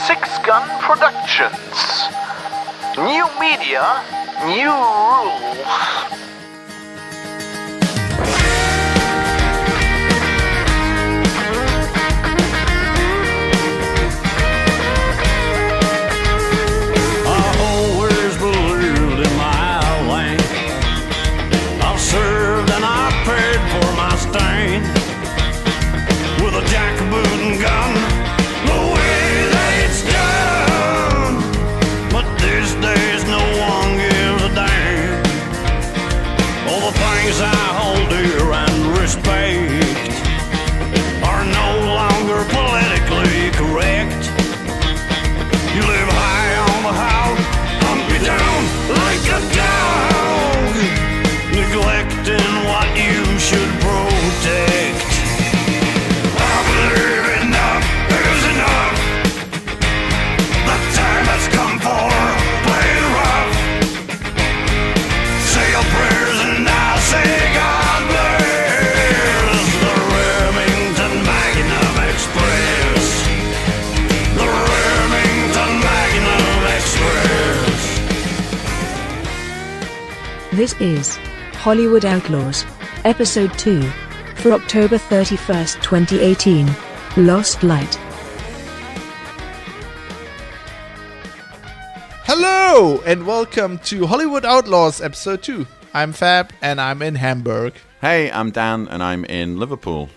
Six Gun Productions. New media, new rules. This is Hollywood Outlaws, Episode 2, for October 31st, 2018, Lost Light. Hello, and welcome to Hollywood Outlaws, Episode 2. I'm Fab, and I'm in Hamburg. Hey, I'm Dan, and I'm in Liverpool.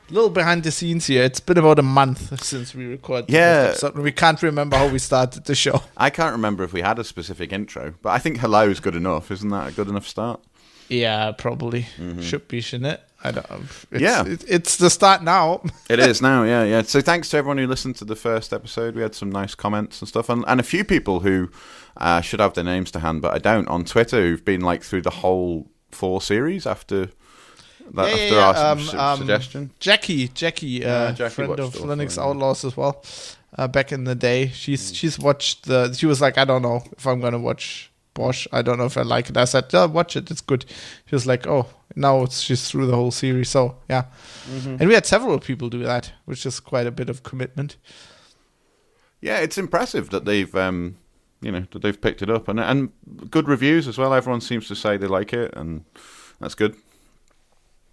A little behind the scenes here. It's been about a month since we recorded Yeah. the first episode. We can't remember how we started the show. I can't remember if we had a specific intro, but I think hello is good enough. Isn't that a good enough start? Yeah, probably. Should be, shouldn't it? I don't know. Yeah. It's the start now. It is now, yeah. So thanks to everyone who listened to the first episode. We had some nice comments and stuff, and a few people who should have their names to hand, but I don't, on Twitter, who've been like through the whole 4 series after our suggestion. Jackie, Jackie friend of watched all Linux 4, yeah. Outlaws as well. Back in the day, she's watched she was like, I don't know if I'm gonna watch Bosch. I don't know if I like it. I said, yeah, watch it. It's good. She was like, oh, now she's through the whole series. So yeah, and we had several people do that, which is quite a bit of commitment. Yeah, it's impressive that they've that they've picked it up, and good reviews as well. Everyone seems to say they like it, and that's good.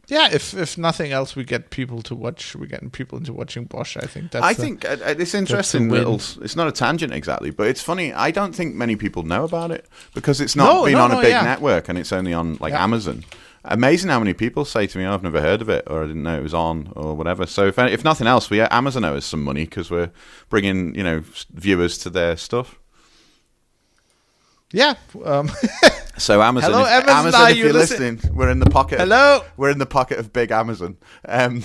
Yeah, if nothing else, we get people to watch. We're getting people into watching Bosch. I think that's. I think it's interesting. win. It's not a tangent exactly, but it's funny. I don't think many people know about it because it's not been on a big network, and it's only on Amazon. Amazing how many people say to me, "Oh, I've never heard of it," or "I didn't know it was on," or whatever. So if nothing else, Amazon owes us some money because we're bringing viewers to their stuff. Yeah. So Amazon, hello, Amazon, if you're listening, we're in the pocket. Hello, we're in the pocket of big Amazon. Big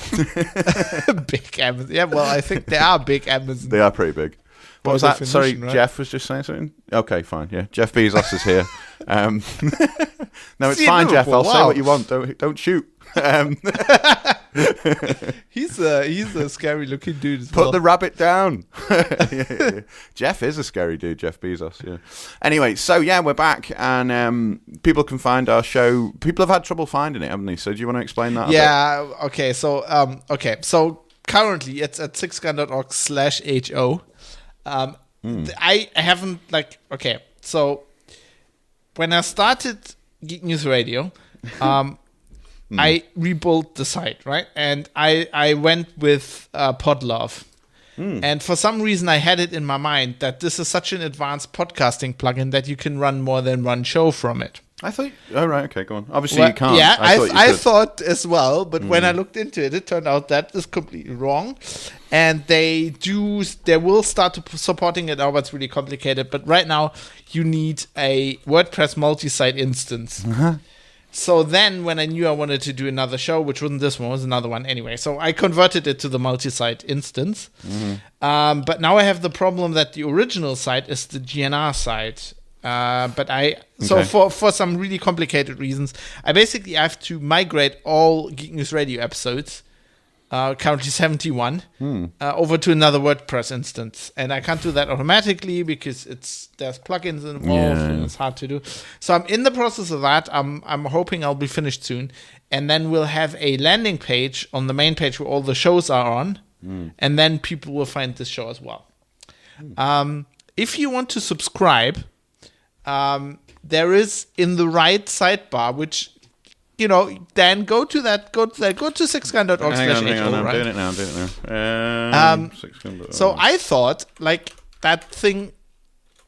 Amazon. Yeah, well, I think they are big Amazon. They are pretty big. What was that? Sorry, right? Jeff was just saying something. Okay, fine. Yeah, Jeff Bezos is here. No, it's fine, Jeff. I'll say what you want. Don't shoot. He's a scary looking dude as well. Put the rabbit down. Yeah. Jeff is a scary dude, Jeff Bezos. Yeah. Anyway, so yeah, we're back, and people can find our show. People have had trouble finding it, haven't they? So do you want to explain that? Yeah. Okay. So currently it's at sixgun.org/ho. I haven't So when I started Geek News Radio, I rebuilt the site, right? And I went with Podlove. And for some reason, I had it in my mind that this is such an advanced podcasting plugin that you can run more than one show from it. I thought, oh, right, okay, go on. Obviously, you can't. Yeah, I thought as well, but when I looked into it, it turned out that is completely wrong. And they will start to supporting it now, but it's really complicated. But right now, you need a WordPress multi-site instance. So then when I knew I wanted to do another show, which wasn't this one, was another one anyway. So I converted it to the multi-site instance. But now I have the problem that the original site is the GNR site. For some really complicated reasons, I basically have to migrate all Geek News Radio episodes, currently 71, over to another WordPress instance, and I can't do that automatically because there's plugins involved and it's hard to do. So I'm in the process of that. I'm hoping I'll be finished soon, and then we'll have a landing page on the main page where all the shows are on, and then people will find this show as well. If you want to subscribe, there is in the right sidebar, which, Dan, go to 6gun.org/HO, I'm right? doing it now. So I thought, like, that thing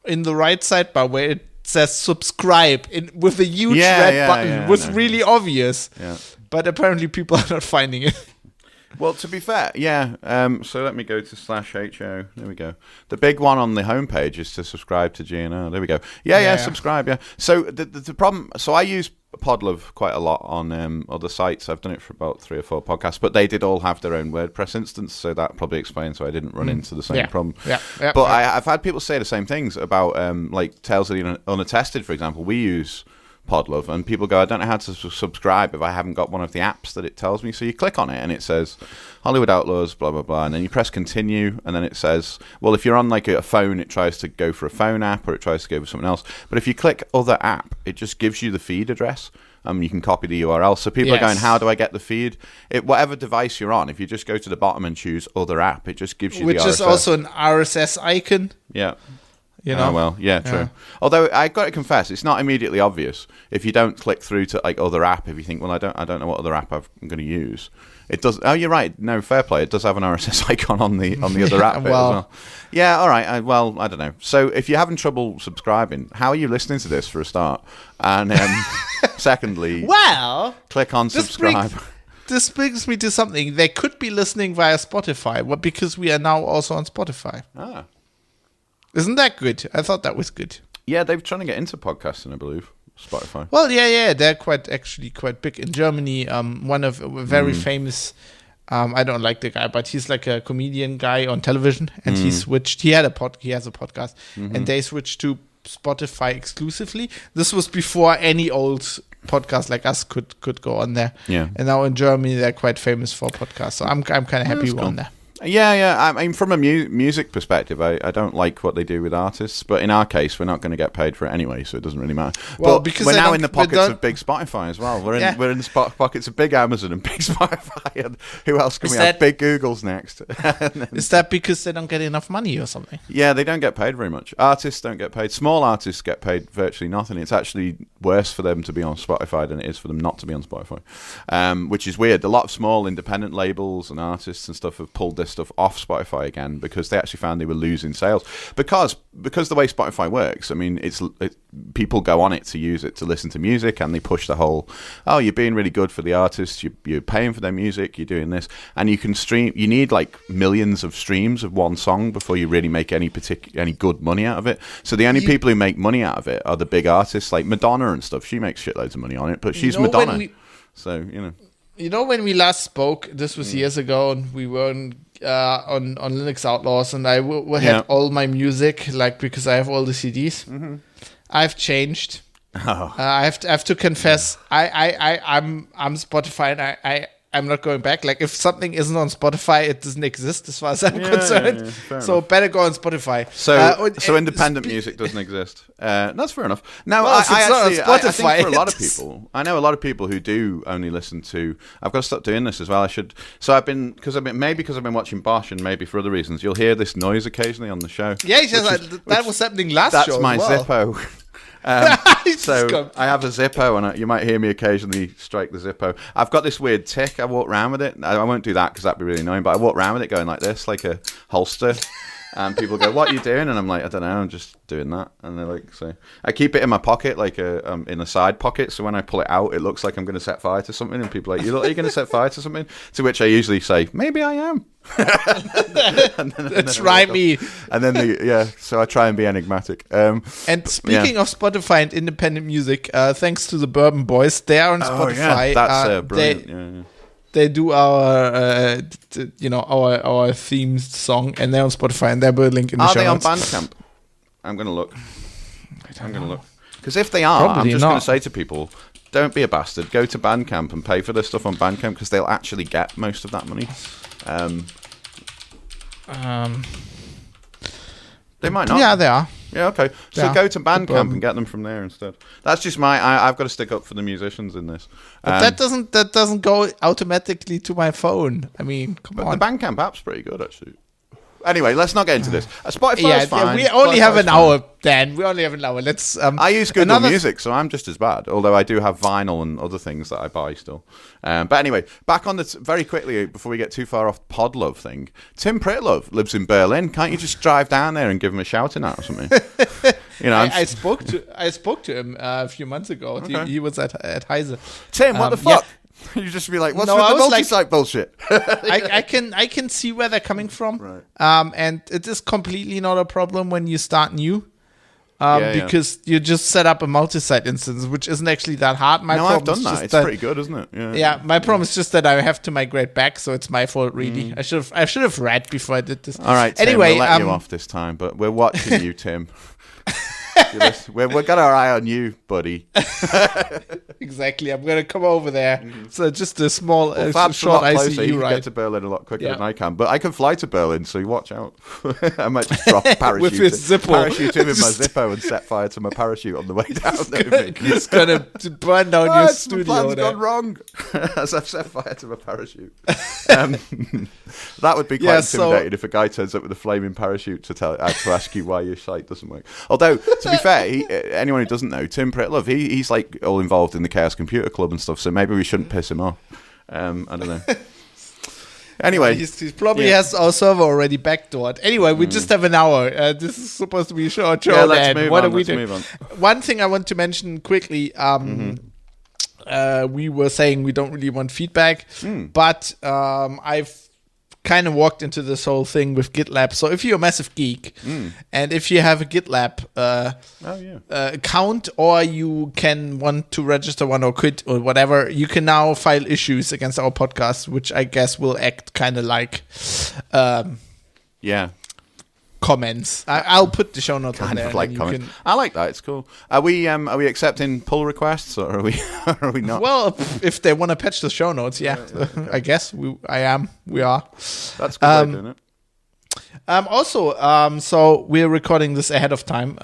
in the right sidebar where it says subscribe with a huge red button was really obvious. Yeah. But apparently people are not finding it. Well, to be fair, so let me go to /HO. There we go. The big one on the homepage is to subscribe to GNR. There we go. Yeah, subscribe, yeah. So the problem, so I use Podlove quite a lot on other sites. I've done it for about 3 or 4 podcasts, but they did all have their own WordPress instance, so that probably explains why I didn't run into the same problem. But I've had people say the same things about like Tales of the Unattested, for example. We use Podlove, and people go, I don't know how to subscribe if I haven't got one of the apps that it tells me. So you click on it and it says Hollywood Outlaws, blah blah blah, and then you press continue, and then it says, well, if you're on like a phone, it tries to go for a phone app or it tries to go for something else. But if you click other app, it just gives you the feed address. You can copy the URL. So people are going, how do I get the feed? Whatever device you're on, if you just go to the bottom and choose other app, it just gives you the RSS. Which is also an RSS icon. Yeah. Oh, well, yeah, true. Yeah. Although I've got to confess, it's not immediately obvious if you don't click through to like other app. If you think, well, I don't know what other app I'm going to use. It does. Oh, you're right. No, fair play. It does have an RSS icon on the other app bit as well. Yeah, all right. I don't know. So if you're having trouble subscribing, how are you listening to this for a start? And secondly, click on subscribe. This brings me to something. They could be listening via Spotify, because we are now also on Spotify. Ah. Isn't that good? I thought that was good. Yeah, they're trying to get into podcasting, I believe. Spotify. Well, yeah, they're quite big in Germany. One of a very famous, I don't like the guy, but he's like a comedian guy on television, and he has a podcast, and they switched to Spotify exclusively. This was before any old podcast like us could go on there. Yeah. And now in Germany they're quite famous for podcasts, so I'm kind of happy we're on there. Yeah. I mean, from a music perspective, I don't like what they do with artists, but in our case, we're not going to get paid for it anyway, so it doesn't really matter. Well, but because we're now in the pockets of big Spotify as well. We're in the pockets of big Amazon and big Spotify, and who else can we have? Big Google's next. Is that because they don't get enough money or something? Yeah, they don't get paid very much. Artists don't get paid. Small artists get paid virtually nothing. It's actually worse for them to be on Spotify than it is for them not to be on Spotify, which is weird. A lot of small independent labels and artists and stuff have pulled this stuff off Spotify again because they actually found they were losing sales because the way Spotify works. I mean, people go on it to use it to listen to music, and they push the whole, you're being really good for the artists, you're paying for their music, you're doing this, and you can stream. You need like millions of streams of one song before you really make any good money out of it. So the only people who make money out of it are the big artists like Madonna and stuff. She makes shitloads of money on it, but she's Madonna. When we last spoke, this was years ago, and we were on Linux Outlaws, and I had all my music, like, because I have all the CDs. Mm-hmm. I've changed. I have to confess, I'm Spotify, and I'm not going back. Like, if something isn't on Spotify, it doesn't exist as far as I'm concerned. So enough. Better go on Spotify. So independent music doesn't exist. That's fair enough. Now, I think for a lot of people, I know a lot of people who do only listen to. I've got to stop doing this as well. I should. So because I've been watching Bosch, and maybe for other reasons, you'll hear this noise occasionally on the show. Yeah, that was happening last show. That's my Zippo. So I have a Zippo, and you might hear me occasionally strike the Zippo. I've got this weird tick. I walk around with it. I won't do that because that'd be really annoying, but I walk around with it going like this, like a holster. And people go, "What are you doing?" And I'm like, "I don't know. I'm just doing that." And they're like, "So I keep it in my pocket, like in a side pocket. So when I pull it out, it looks like I'm going to set fire to something." And people are like, "Are you going to set fire to something?" To which I usually say, "Maybe I am." Try me. And then so I try and be enigmatic. And speaking of Spotify and independent music, thanks to the Bourbon Boys, they are on Spotify. That's brilliant. They do our our theme song, and they're on Spotify, and they're a link in the show notes. Are they on Bandcamp? I'm going to look. Because if they are, I'm just going to say to people, don't be a bastard. Go to Bandcamp and pay for their stuff on Bandcamp, because they'll actually get most of that money. They might not. Yeah, they are. Yeah, okay. So go to Bandcamp and get them from there instead. That's just I've got to stick up for the musicians in this. But that doesn't go automatically to my phone. I mean, come on. The Bandcamp app's pretty good, actually. Anyway, let's not get into this. Spotify's fine. We only have an fine. hour, Dan. We only have an hour. Let's. I use Google Music, so I'm just as bad. Although I do have vinyl and other things that I buy still. But anyway, back on the very quickly before we get too far off Podlove thing. Tim Pritlove lives in Berlin. Can't you just drive down there and give him a shouting out or something? I spoke to him a few months ago. Okay. He was at Heise. Tim, what the fuck? You just be like, what's with the multi-site bullshit? I can see where they're coming from. Right. And it is completely not a problem when you start new. Because you just set up a multi-site instance, which isn't actually that hard. I've done that. It's pretty good, isn't it? Yeah. My problem is just that I have to migrate back, so it's my fault, really. I should have read before I did this. All right, Tim, anyway, we'll let you off this time, but we're watching you, Tim. We've got our eye on you, buddy. Exactly. I'm going to come over there. So just a small, short ICU ride. You get to Berlin a lot quicker than I can. But I can fly to Berlin, so you watch out. I might just drop a parachute. With his Zippo. Parachute him in my Zippo and set fire to my parachute on the way down. It's going to burn down your studio. My plan's gone wrong. As I've set fire to my parachute. That would be quite intimidating if a guy turns up with a flaming parachute to ask you why your site doesn't work. Although, to be fair, anyone who doesn't know, Tim Pritlove, he's like all involved in the Chaos Computer Club and stuff, so maybe we shouldn't piss him off. I don't know. Anyway. He probably has our server already backdoored. Anyway, we just have an hour. This is supposed to be a short show. Let's move on. One thing I want to mention quickly, we were saying we don't really want feedback, but I've kind of walked into this whole thing with GitLab. So if you're a massive geek and if you have a GitLab account, or you can want to register one or quit or whatever, you can now file issues against our podcast, which I guess will act kind of like comments. I'll put the show notes on there. Like comments. I like that. It's cool. Are we accepting pull requests, or are we not? Well, if they want to patch the show notes, I guess we are. That's a good way of doing it. Also, so we're recording this ahead of time.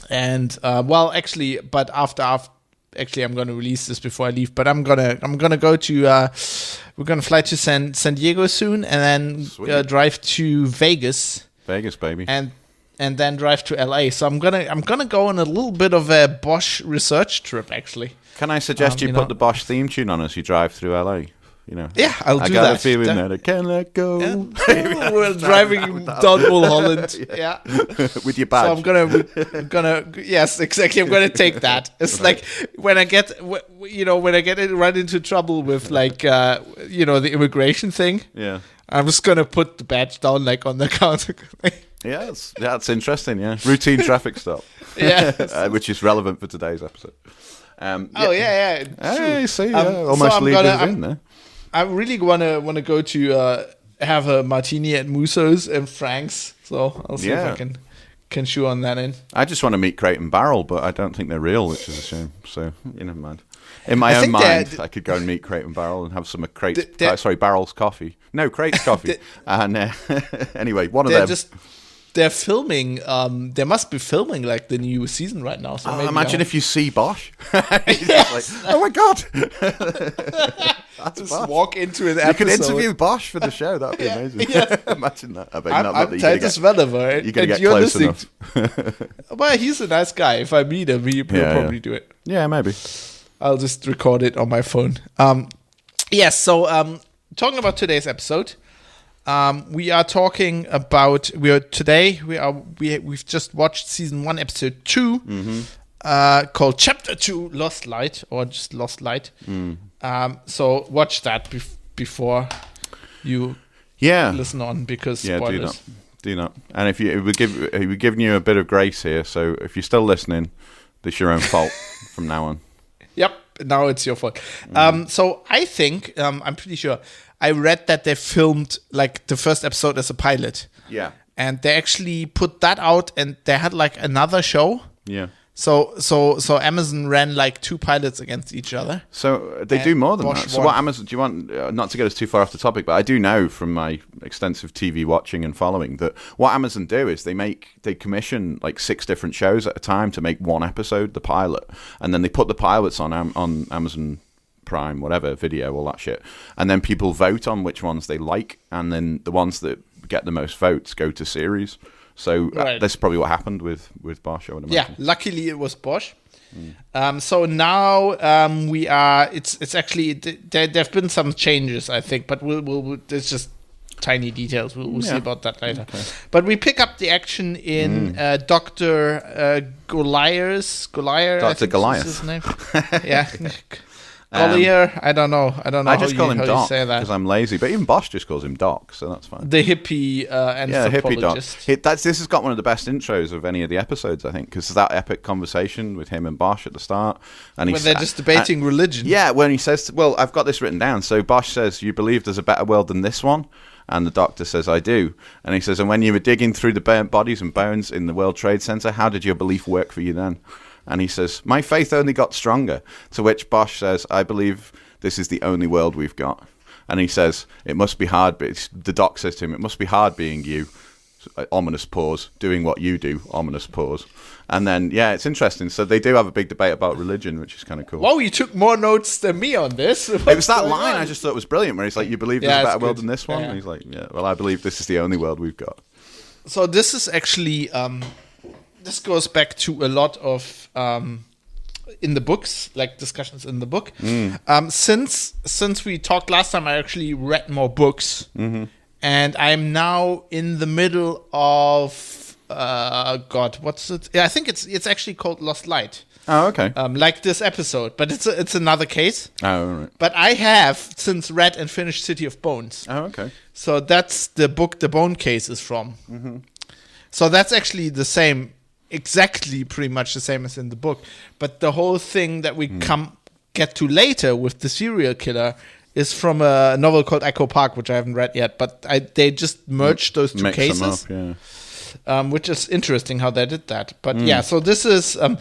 And but after I'm going to release this before I leave. But I'm gonna go to. We're gonna fly to San Diego soon, and then drive to Vegas. Vegas, baby. And then drive to LA. So I'm gonna go on a little bit of a Bosch research trip, actually. Can I suggest you put the Bosch theme tune on as you drive through LA? I'll do that. I got a feeling that I can't let go. Yeah. We're driving down Mulholland. Yeah. With your badge. So I'm gonna. Yes, exactly. I'm gonna take that. It's like when I get run into trouble with the immigration thing. Yeah. I'm just gonna put the badge down on the counter. Yeah, that's interesting. Yeah, routine traffic stop. Yeah, which is relevant for today's episode. True. See, almost leave us in there. I really wanna go to have a martini at Musso's and Frank's, so I'll see if I can shoe on that in. I just want to meet Crate and Barrel, but I don't think they're real, which is a shame. So never mind. In my own mind, I could go and meet Crate and Barrel and have some of Barrel's coffee. No, Crate's coffee. And anyway, one of them. They're filming. They must be filming the new season right now. So imagine if you see Bosch. Yes. Oh my god! That's just Bosch. Walk into an episode. You could interview Bosch for the show. That'd be amazing. Yeah. Imagine that. I'm Titus Welliver. You're gonna get close enough. Well, he's a nice guy. If I meet him, he'll probably do it. Yeah, maybe. I'll just record it on my phone. Yes. So, talking about today's episode. We are talking about we've just watched season 1 episode 2 called Chapter 2 Lost Light, or just Lost Light. So watch that before you listen on, because spoilers. Do not. And if we're giving you a bit of grace here, so if you're still listening, it's your own fault from now on. Yep, now it's your fault. So I think I'm pretty sure. I read that they filmed the first episode as a pilot. Yeah. And they actually put that out, and they had another show. Yeah. So Amazon ran 2 pilots against each other. So they do more than that. So what Amazon, do you want, not to get us too far off the topic, but I do know from my extensive TV watching and following that what Amazon do is they commission 6 different shows at a time to make one episode, the pilot. And then they put the pilots on Amazon Prime, whatever, video, all that shit. And then people vote on which ones they like. And then the ones that get the most votes go to series. So that's probably what happened with Bosch, I would imagine. Yeah, luckily it was Bosch. So now we are. It's actually there've been some changes, I think, but we'll there's just tiny details. We'll see about that later. Okay. But we pick up the action in Dr. Goliath. Dr. Goliath. Is his name. Yeah. Goliath. I don't know. I just call him Doc because I'm lazy. But even Bosch just calls him Doc, so that's fine. The hippie anthropologist. Hippie Doc. This has got one of the best intros of any of the episodes, I think, because that epic conversation with him and Bosch at the start, and when they're just debating religion. Yeah, when he says, "Well, I've got this written down." So Bosch says, "You believe there's a better world than this one?" And the doctor says, "I do." And he says, "And when you were digging through the burnt bodies and bones in the World Trade Center, how did your belief work for you then?" And he says, "My faith only got stronger." To which Bosch says, "I believe this is the only world we've got." And he says, "It must be hard." But the doc says to him, "It must be hard being you." Ominous pause. Doing what you do. Ominous pause. And then, it's interesting. So they do have a big debate about religion, which is kind of cool. Whoa, you took more notes than me on this. It was that line I just thought was brilliant, where he's like, "You believe there's a better world than this one?" Yeah. And he's like, "Yeah, well, I believe this is the only world we've got." So this is actually... this goes back to a lot of in the books, like discussions in the book. Since we talked last time, I actually read more books, and I'm now in the middle of what's it? Yeah, I think it's actually called Lost Light. Oh, okay. Like this episode, but it's another case. Oh, right. But I have since read and finished City of Bones. Oh, okay. So that's the book the Bone case is from. So that's actually the same. Exactly pretty much the same as in the book, but the whole thing that we get to later with the serial killer is from a novel called Echo Park, which I haven't read yet, but they just merged those two cases, them up, which is interesting how they did that. But so this is an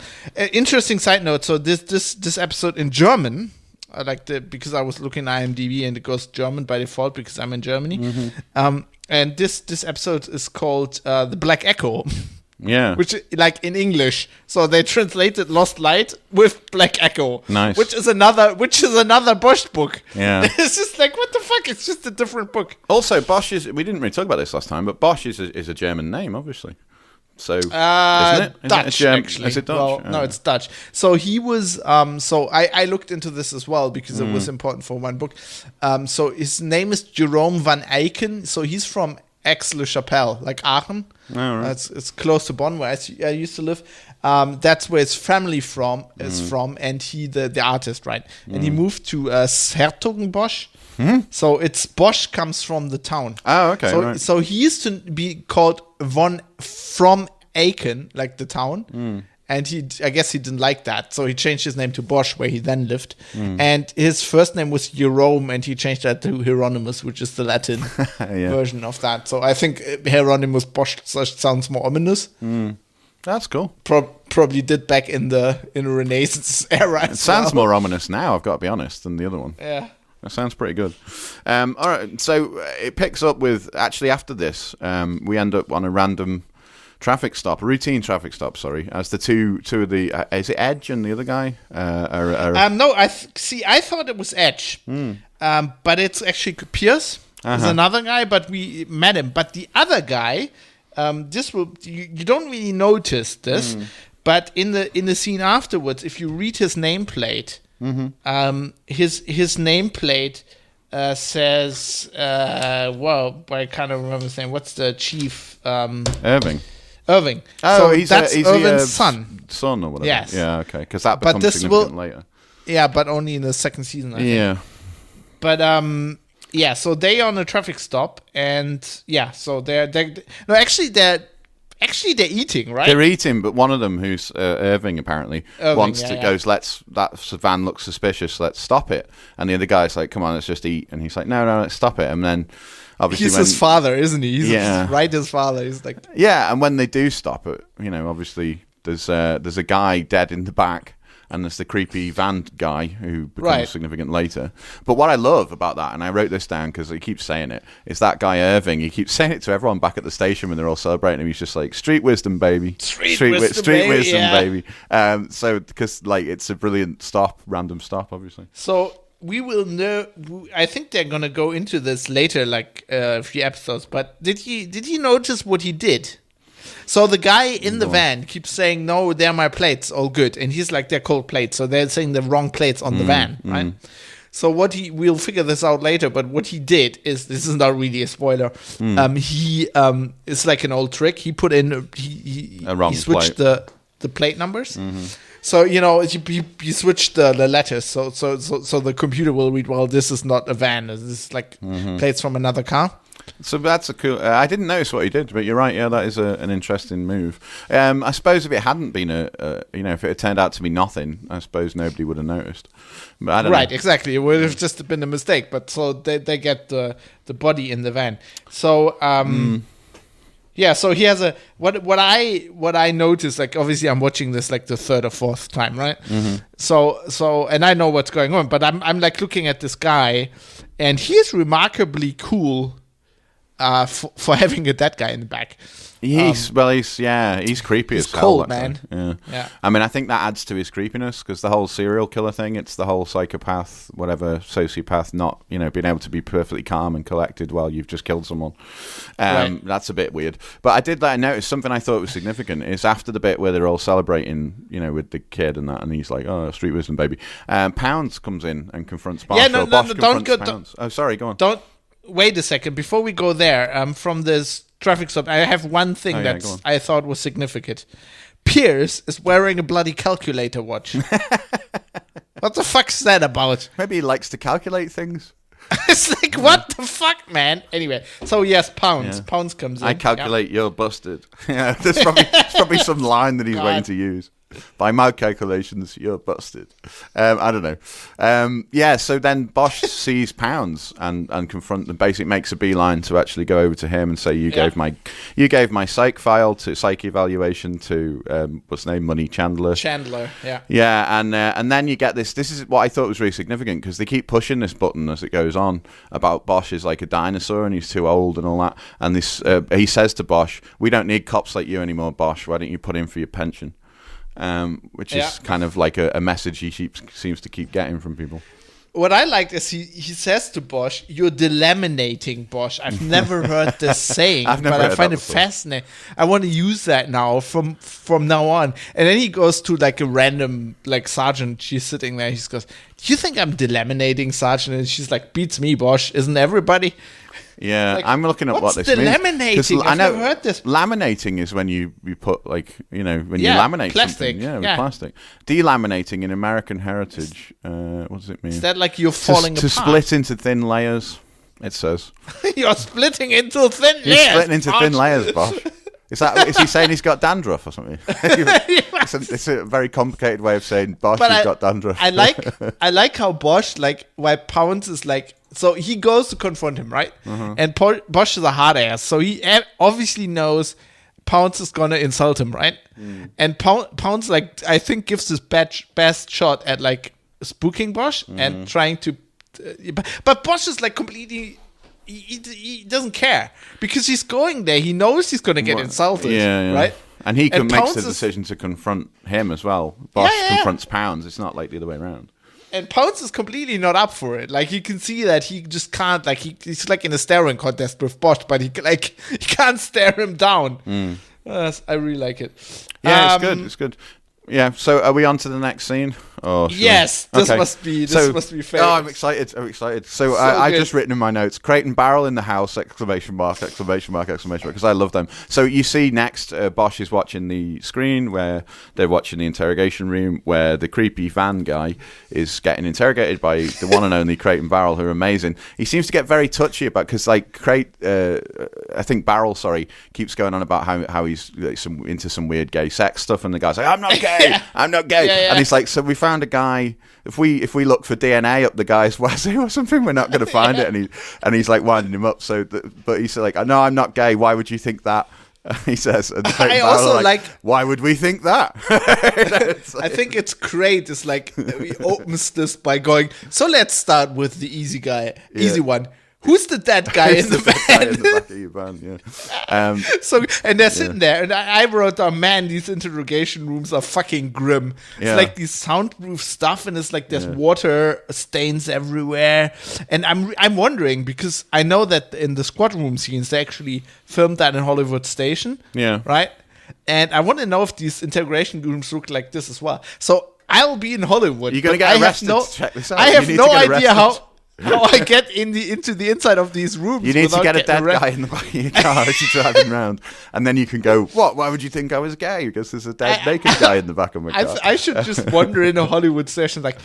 interesting side note. So this episode in German, because I was looking at IMDb and it goes German by default because I'm in Germany, and this episode is called The Black Echo. Yeah, which like in English, so they translated Lost Light with Black Echo. Nice, which is another Bosch book. Yeah, it's just like what the fuck? It's just a different book. Also, Bosch we didn't really talk about this last time, but Bosch is a German name, obviously. So isn't it? Dutch, actually. Is it Dutch? Well, no, it's Dutch. So he was. So I looked into this as well because it was important for one book. So his name is Jerome van Eycken. So he's from Aix-le-Chapelle, like Aachen. Oh, right. It's close to Bonn, where I used to live. That's where his family is from, and he the artist, right? And he moved to Hertogenbosch. So it's Bosch comes from the town. Oh, okay. So he used to be called from Aachen, like the town. And I guess he didn't like that, so he changed his name to Bosch, where he then lived. And his first name was Jerome, and he changed that to Hieronymus, which is the Latin version of that. So I think Hieronymus Bosch sounds more ominous. That's cool. Probably did back in the Renaissance era. It sounds more ominous now, I've got to be honest, than the other one. Yeah. That sounds pretty good. All right, so it picks up with, actually after this, we end up on a random routine traffic stop, as the two of the, is it Edge and the other guy? No, I thought it was Edge, but it's actually Pierce. There's another guy, but we met him. But the other guy, you don't really notice this, but in the scene afterwards, if you read his nameplate, his nameplate says, I can't remember his name. What's the chief? Irving. Oh, so that's Irving's son. Son or whatever. Yes. Yeah, okay. Because that becomes significant later. Yeah, but only in the second season, I think. Yeah. But, so they on a traffic stop, and, so they're eating, right? They're eating, but one of them, who's Irving, apparently, goes, that van looks suspicious, let's stop it. And the other guy's like, come on, let's just eat. And he's like, no, let's stop it. And then... obviously, he's his father, isn't he? He's his father. He's like, and when they do stop it, obviously there's a guy dead in the back, and there's the creepy van guy who becomes significant later. But what I love about that, and I wrote this down because he keeps saying it, is that guy Irving. He keeps saying it to everyone back at the station when they're all celebrating him. He's just like, street wisdom, baby. Street wisdom, baby. So because it's a brilliant random stop, obviously. So we will know. I think they're gonna go into this later, like a few episodes. But did you notice what he did? So the guy in the van keeps saying, "No, they're my plates, all good," and he's like, "They're cold plates," so they're saying the wrong plates on the van, right? So we'll figure this out later. But what he did is, this is not really a spoiler. He it's like an old trick. He put in he switched plate. the plate numbers. So you switch the letters. So the computer will read, well, this is not a van. This is like plates from another car. So that's a cool. I didn't notice what he did, but you're right. Yeah, that is an interesting move. I suppose if it hadn't been if it had turned out to be nothing, I suppose nobody would have noticed. But I don't know. Exactly. It would have just been a mistake. But so they get the body in the van. So yeah. So he has a what I noticed. Like, obviously, I'm watching this like the third or fourth time, right? So and I know what's going on, but I'm like looking at this guy, and he's remarkably cool. For having a dead guy in the back. He's creepy as hell. Cold, man. Yeah. I mean, I think that adds to his creepiness, because the whole serial killer thing, it's the whole psychopath, whatever, sociopath, not, being able to be perfectly calm and collected while you've just killed someone. That's a bit weird. But I did notice something I thought was significant is after the bit where they're all celebrating, with the kid and that, and he's like, "Oh, street wisdom, baby." Pounds comes in and confronts Bosch. Bosch confronts Pounds. Oh, sorry, go on. Wait a second. Before we go there, from this traffic stop, I have one thing that I thought was significant. Pierce is wearing a bloody calculator watch. What the fuck's that about? Maybe he likes to calculate things. It's like, what the fuck, man? Anyway, so yes, Pounds. Yeah. Pounds comes in. I calculate you're busted. Yeah, there's probably some line that he's waiting to use. By my calculations, you're busted. I don't know. So then Bosch sees Pounds and confront them. Basically, makes a beeline to actually go over to him and say, "You gave my psych file to psych evaluation to what's his name, Money Chandler." Yeah, and then you get this. This is what I thought was really significant, because they keep pushing this button as it goes on about Bosch is like a dinosaur and he's too old and all that. And this he says to Bosch, "We don't need cops like you anymore, Bosch. Why don't you put in for your pension?" Which is kind of like a message he seems to keep getting from people. What I liked is he says to Bosch, "You're delaminating, Bosch." I've never heard this saying, but I find it fascinating. I want to use that now from now on. And then he goes to like a random like sergeant. She's sitting there. He goes, "Do you think I'm delaminating, sergeant?" And she's like, "Beats me, Bosch. Isn't everybody?" Yeah, I'm looking at what this means. What's delaminating? I've never heard this. Laminating is when you put like, when you laminate plastic. Something. Yeah, plastic. Delaminating in American heritage, what does it mean? Is that like you're falling apart? To split into thin layers, it says. You're splitting into thin layers. You're splitting into thin layers, Bosch. Is he saying he's got dandruff or something? It's a very complicated way of saying Bosch has got dandruff. I like how Bosch, like, why Pounds is like, so he goes to confront him, right? And Bosch is a hard ass, so he obviously knows Pounds is gonna insult him, right? And Pounds, like, I think gives his best shot at like spooking Bosch and trying to, but Bosch is like completely. He doesn't care, because he's going there. He knows he's going to get insulted, right? And he makes the decision to confront him as well. Bosch confronts Pounds. It's not like the other way around. And Pounds is completely not up for it. Like, you can see that he just can't. Like, he's like in a staring contest with Bosch, but he can't stare him down. I really like it. Yeah, it's good. Yeah, so are we on to the next scene? Oh, sure. Yes, this must be famous. Oh, I'm excited. So I've just written in my notes, Crate and Barrel in the house, ! Because I love them. So you see next, Bosch is watching the screen where they're watching the interrogation room where the creepy van guy is getting interrogated by the one and only Crate and Barrel, who are amazing. He seems to get very touchy about, because like Barrel, keeps going on about how he's into some weird gay sex stuff, and the guy's like, "I'm not gay, I'm not gay," and he's like, "So we found a guy. If we look for DNA up the guy's wazoo or something, we're not going to find it." And he's like winding him up. But he's like, "No, I'm not gay. Why would you think that?" He says. And I also like. Why would we think that? I think it's great. It's like he opens this by going, "So let's start with the easy one. who's the dead guy in the Guy in van? the back of your van, yeah. So, and they're sitting there, and I wrote down, man, these interrogation rooms are fucking grim. It's Yeah. like these soundproof stuff, and it's like there's water stains everywhere. And I'm wondering, because I know that in the squad room scenes, they actually filmed that in Hollywood Station. Yeah. Right? And I want to know if these interrogation rooms look like this as well. So I'll be in Hollywood. You're going to but get I have arrested no, to check this out. I You have need no to get idea arrested. how I get into the inside of these rooms. You need to without get a getting dead guy in the back of your car as you're driving around, and then you can go, what? Why would you think I was gay? Because there's a dead naked guy in the back of my car. I should just wander in a Hollywood station like,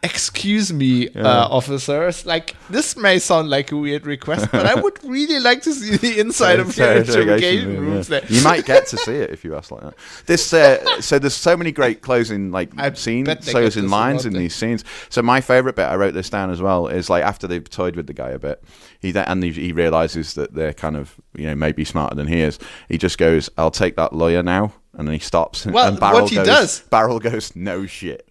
excuse me, officers. Like, this may sound like a weird request, but I would really like to see the inside of your interrogation rooms. There. You might get to see it if you ask like that. This so there's so many great closing scenes, closing lines in these scenes. So my favorite bit, I wrote this down as well, is like after they've toyed with the guy a bit, he realizes that they're kind of maybe smarter than he is. He just goes, "I'll take that lawyer now." And then he stops. Well, and Barrel what he does... Barrel goes, no shit.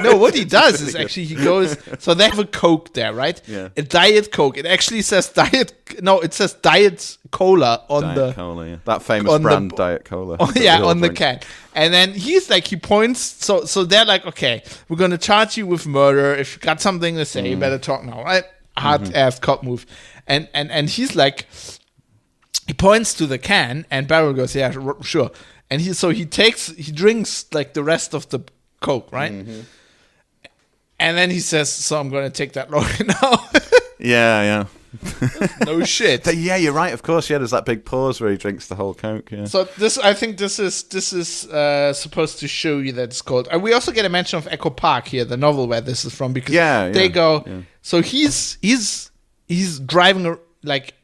No, what he does is actually he goes... So they have a Coke there, right? Yeah. A Diet Coke. It actually says Diet... No, it says Diet Cola on Diet Cola, yeah. That famous brand, Diet Cola. Oh, yeah, on the can. And then he's like, he points... So they're like, okay, we're going to charge you with murder. If you got something to say, you better talk now, right? Hard-ass cop move. And he's like... He points to the can, and Barrel goes, yeah, sure. And he drinks like the rest of the Coke, right? Mm-hmm. And then he says, so I'm going to take that lawyer now. Yeah. No shit. Yeah, you're right. Of course, yeah. There's that big pause where he drinks the whole Coke. Yeah. So I think this is supposed to show you that it's called. We also get a mention of Echo Park here, the novel where this is from, because they go. Yeah. So he's driving like.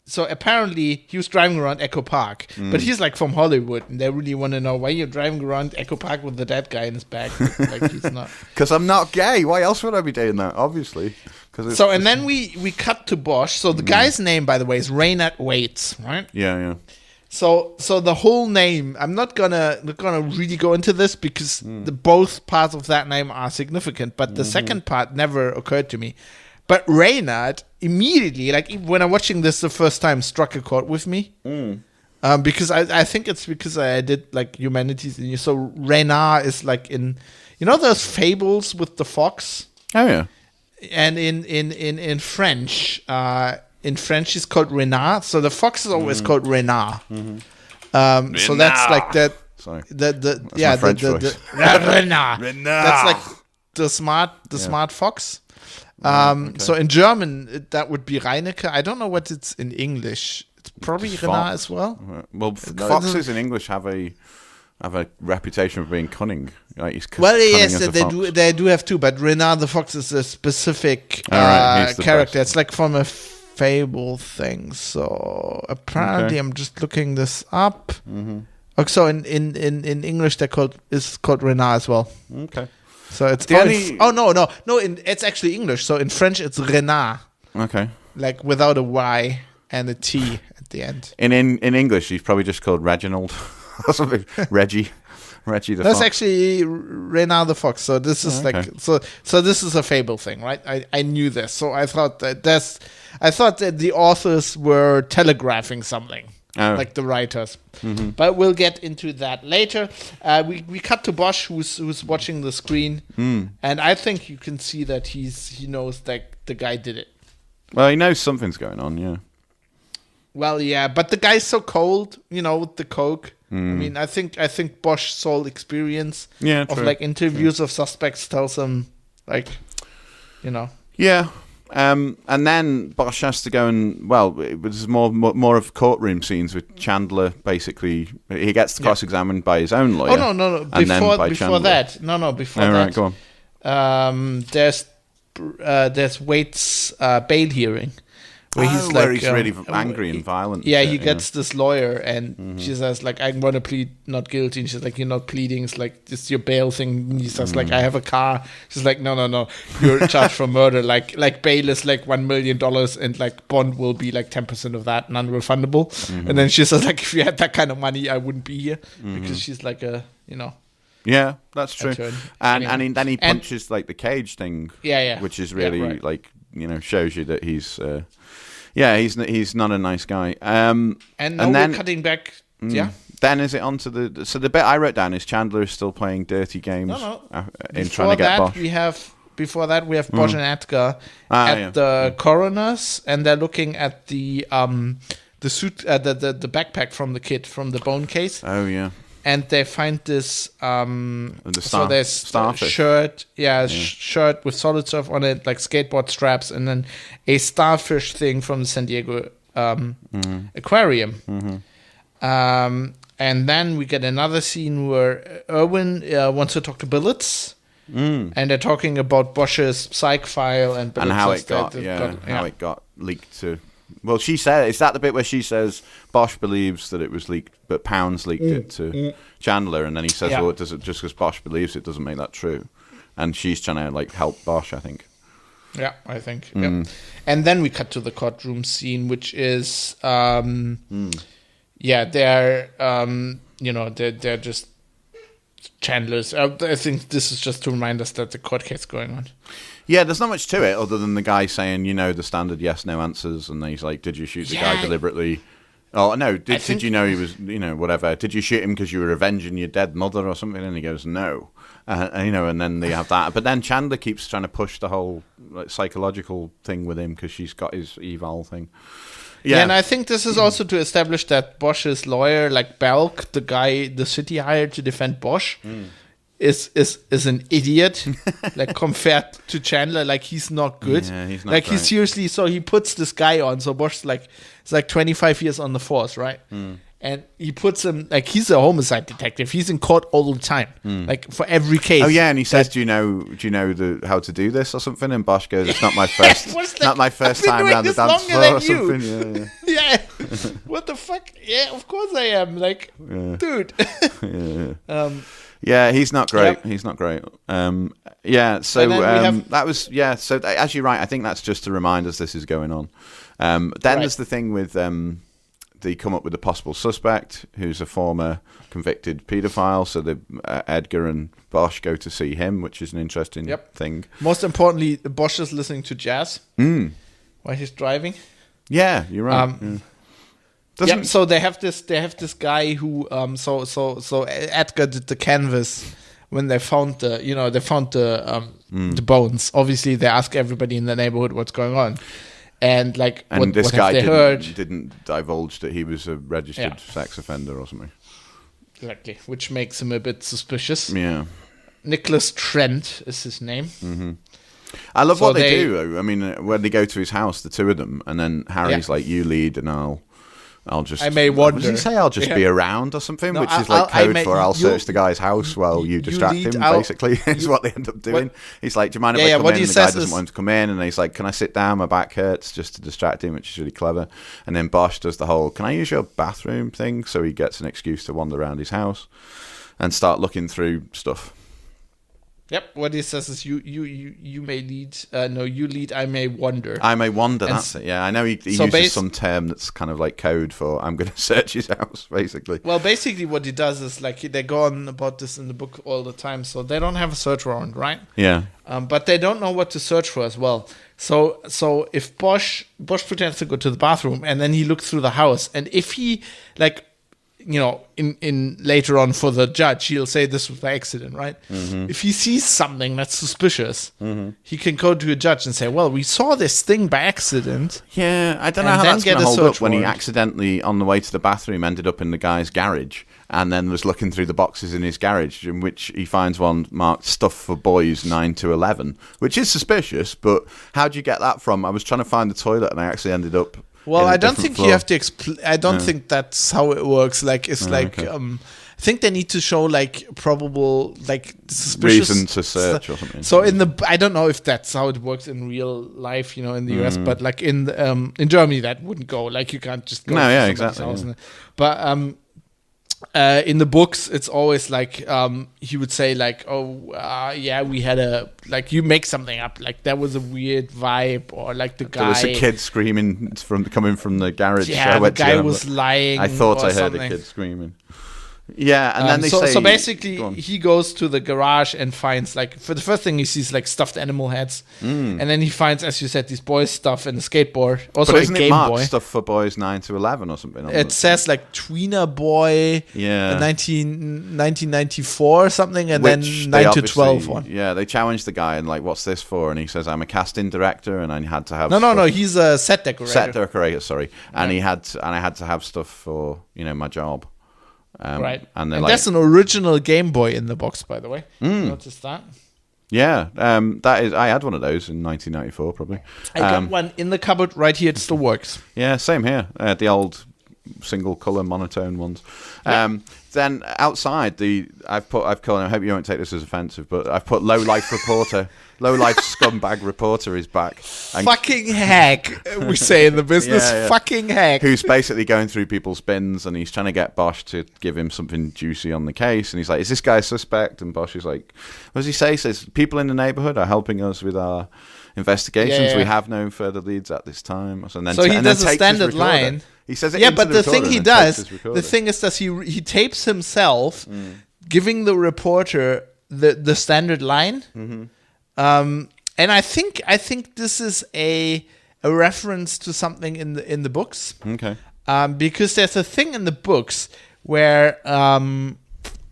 So apparently he was driving around Echo Park, but he's like from Hollywood, and they really want to know why you're driving around Echo Park with the dead guy in his back. Like he's not. Because I'm not gay. Why else would I be doing that? Obviously. So and then we cut to Bosch. So the guy's name, by the way, is Raynard Waits, right? Yeah. So the whole name, I'm not gonna really go into this because both parts of that name are significant, but the second part never occurred to me. But Raynard immediately, like when I'm watching this the first time, struck a chord with me. Because I think it's because I did like humanities. So Renard is like in, those fables with the fox. Oh yeah. And in French, it's called Renard. So the fox is always called Renard. So that's like that. Sorry. Renard. That's like the smart fox. Okay. So in German, that would be Reinecke. I don't know what it's in English. It's probably Renard as well. Well, foxes in English have a reputation of being cunning. Like yes, they do have two, but Renard the fox is a specific character. It's like from a fable thing. So apparently, I'm just looking this up. So in English, it's called Renard as well. Okay. So it's it's actually English. So in French, it's Renard. Okay. Like without a Y and a T at the end. In English, he's probably just called Reginald or something. Reggie the Fox. That's actually Renard the Fox. So this is so this is a fable thing, right? I knew this. So I thought that the authors were telegraphing something. Like the writers. But we'll get into that later. We cut to Bosch, who's watching the screen, and I think you can see that he knows that the guy did it. Well, he knows something's going on, yeah. Well, yeah, but the guy's so cold, with the Coke. I mean, I think Bosch's sole experience of like interviews of suspects tells him, like, Yeah. And then Bosch has to go and, it was more of courtroom scenes with Chandler. Basically, he gets cross-examined by his own lawyer. Oh no! Before that, Right, go on. There's Waite's bail hearing, where he's really angry and violent. Yeah, he gets this lawyer, and she says like, "I'm going to plead not guilty." And she's like, "You're not pleading. It's like this your bail thing." And he says like, "I have a car." She's like, "No. You're charged for murder. Like bail is like $1 million, and like bond will be like 10% of that, non-refundable." And then she says like, "If you had that kind of money, I wouldn't be here," because she's like a Yeah, that's true. And then he punches like the cage thing. Yeah. Which is really like shows you that he's he's not a nice guy. And then we're cutting back. Yeah. Then is it on to the bit I wrote down is Chandler is still playing dirty games in trying to get Bosch. Before that, we have Bosch and Edgar at the coroner's, and they're looking at the suit, the backpack from the kid from the bone case. Oh yeah. And they find this so there's starfish. Shirt with solid surf on it, like skateboard straps, and then a starfish thing from the San Diego aquarium. Mm-hmm. And then we get another scene where Irwin wants to talk to Billets, and they're talking about Bosch's psych file and how it got leaked to. Well, she said, is that the bit where she says Bosch believes that it was leaked, but Pounds leaked it to Chandler, and then he says, well, it doesn't, just because Bosch believes it doesn't make that true, and she's trying to like help Bosch, I think. Yeah, I think. Yeah. And then we cut to the courtroom scene, which is, they're just Chandler's. I think this is just to remind us that the court case is going on. Yeah, there's not much to it other than the guy saying, the standard yes/no answers, and then he's like, "Did you shoot the guy deliberately?" Oh no, did you know he was, whatever? Did you shoot him because you were avenging your dead mother or something? And he goes, "No," and then they have that. But then Chandler keeps trying to push the whole psychological thing with him because she's got his eval thing. Yeah, and I think this is also to establish that Bosch's lawyer, like Belk, the guy the city hired to defend Bosch, is an idiot, like compared to Chandler. Like he's not good. Yeah, he's not like great. He seriously. So he puts this guy on. So Bosch's it's like 25 years on the force, right? And he puts him like he's a homicide detective. He's in court all the time, like for every case. Oh yeah, and he says, "Do you know how to do this or something?" And Bosch goes, "It's not my first, not my first time around the dance floor or something." Yeah. What the fuck? Yeah, of course I am. Like, dude. Yeah, he's not great. Yep. He's not great. So that was So as you're right, I think that's just to remind us this is going on. Then there's the thing with they come up with a possible suspect who's a former convicted paedophile. So Edgar and Bosch go to see him, which is an interesting thing. Most importantly, Bosch is listening to jazz while he's driving. Yeah, you're right. So they have this guy who so Edgar did the canvas when they found the bones. Obviously, they ask everybody in the neighborhood what's going on. And this what guy heard? didn't divulge that he was a registered sex offender or something. Exactly, which makes him a bit suspicious. Yeah, Nicholas Trent is his name. Mm-hmm. I love what they do, though. I mean, when they go to his house, the two of them, and then Harry's like, "You lead, and I'll just." I may wonder. What does he say? I'll just be around or something, which is like code for I'll search the guy's house while you distract him. Basically, is what they end up doing. He's like, "Do you mind if I come in?" And the guy doesn't want him to come in, and he's like, "Can I sit down? My back hurts," just to distract him, which is really clever. And then Bosch does the whole "Can I use your bathroom?" thing, so he gets an excuse to wander around his house and start looking through stuff. Yep, what he says is you may lead. You lead. I may wander. I may wander. That's it. Yeah, I know he uses some term that's kind of like code for I'm going to search his house, basically. Well, basically, what he does is like they go on about this in the book all the time. So they don't have a search warrant, right? Yeah. But they don't know what to search for as well. So if Bosch pretends to go to the bathroom and then he looks through the house, and if he in later on for the judge, he'll say this was by accident, right? Mm-hmm. If he sees something that's suspicious, he can go to a judge and say, well, we saw this thing by accident. Yeah, I don't know how that's going to hold up when he accidentally, on the way to the bathroom, ended up in the guy's garage and then was looking through the boxes in his garage, in which he finds one marked stuff for boys 9 to 11, which is suspicious, but how do you get that from? I was trying to find the toilet and I actually ended up... Well, I don't think you have to explain. I don't think that's how it works. Like, it's I think they need to show like probable, like suspicious reason to search or something. So I don't know if that's how it works in real life, in the US, but like in Germany that wouldn't go. Like you can't just go. No, yeah, exactly. Yeah. But in the books, it's always like he would say like, we had you make something up, like there was a weird vibe, or like the guy. There was a kid screaming coming from the garage. Yeah, the guy was lying. I thought I heard a kid screaming. Yeah, and then they say... So basically, he goes to the garage and finds, like, for the first thing he sees, like, stuffed animal heads. And then he finds, as you said, these boys' stuff and a skateboard. Also but a isn't Game it marked Boy. stuff for boys 9 to 11 or something? It says, like, Tweener Boy, 1994 or something, and then 9 to 12 one. Yeah, they challenged the guy and, like, what's this for? And he says, I'm a casting director, and I had to have... No, he's a set decorator. Set decorator, sorry. And I had to have stuff for, my job. Right. And that's an original Game Boy in the box, by the way. Notice that? Yeah. That is. I had one of those in 1994, probably. I got one in the cupboard right here. It still works. Yeah, same here. The old single color monotone ones. Yeah. Then outside, I've called. I hope you won't take this as offensive, but I've put low life reporter. Low life scumbag reporter is back. Fucking hack, we say in the business. Yeah. Fucking hack. Who's basically going through people's bins, and he's trying to get Bosch to give him something juicy on the case. And he's like, "Is this guy a suspect?" And Bosch is like, "What does he say?" He says, "People in the neighborhood are helping us with our investigations. Yeah. We have no further leads at this time." And then he does a standard line. He says it. Yeah, but the thing he does, the thing is that he tapes himself, giving the reporter the standard line. Mm-hmm. And I think this is a reference to something in the books. Okay. Because there's a thing in the books where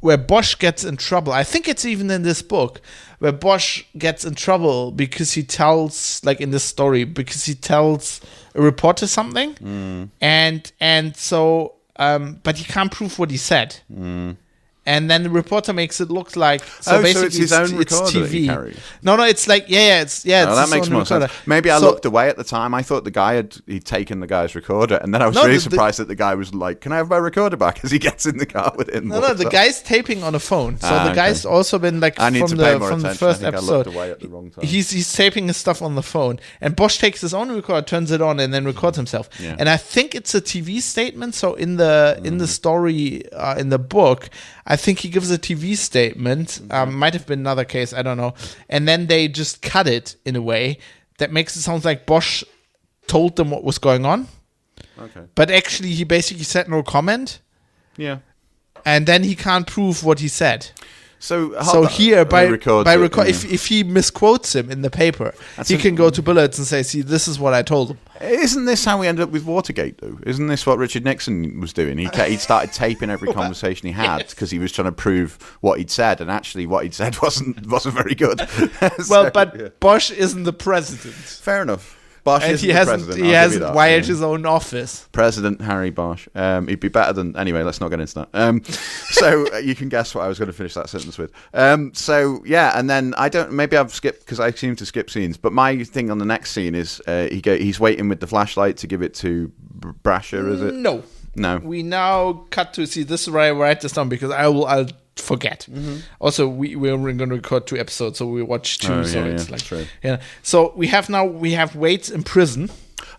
Bosch gets in trouble. I think it's even in this book where Bosch gets in trouble because he tells, like in this story, because he tells a reporter something, and so but he can't prove what he said. And then the reporter makes it look like basically so it's his own recorder TV. that he carries. No, it's like it's that his makes own more recorder. sense. Maybe I looked away at the time. I thought the guy he'd taken the guy's recorder, and then I was really surprised that the guy was like, "Can I have my recorder back?" As he gets in the car with him. No, the guy's taping on a phone. So the guy's also been like from the first episode. I looked away at the wrong time. He's taping his stuff on the phone, and Bosch takes his own recorder, turns it on, and then records himself. Yeah. And I think it's a TV statement. So in the story in the book, I think he gives a TV statement. Might have been another case, I don't know. And then they just cut it in a way that makes it sound like Bosch told them what was going on. Okay. But actually, he basically said no comment. Yeah. And then he can't prove what he said. So here, if he misquotes him in the paper, he can go to Billets and say, "See, this is what I told him." Isn't this how we ended up with Watergate, though? Isn't this what Richard Nixon was doing? He started taping every conversation he had because he was trying to prove what he'd said, and actually what he'd said wasn't very good. Bosch isn't the president. Fair enough. Bosch and he hasn't wired his own office. President Harry Bosch. He'd be better than... Anyway, let's not get into that. So you can guess what I was going to finish that sentence with. And then maybe I've skipped, because I seem to skip scenes, but my thing on the next scene is he's waiting with the flashlight to give it to Brasher, is it? No. We now cut to... See, this is where I write this down, because I'll forget. Mm-hmm. Also, we're going to record 2 episodes, so we watch 2. True. Yeah. So we have Waits in prison.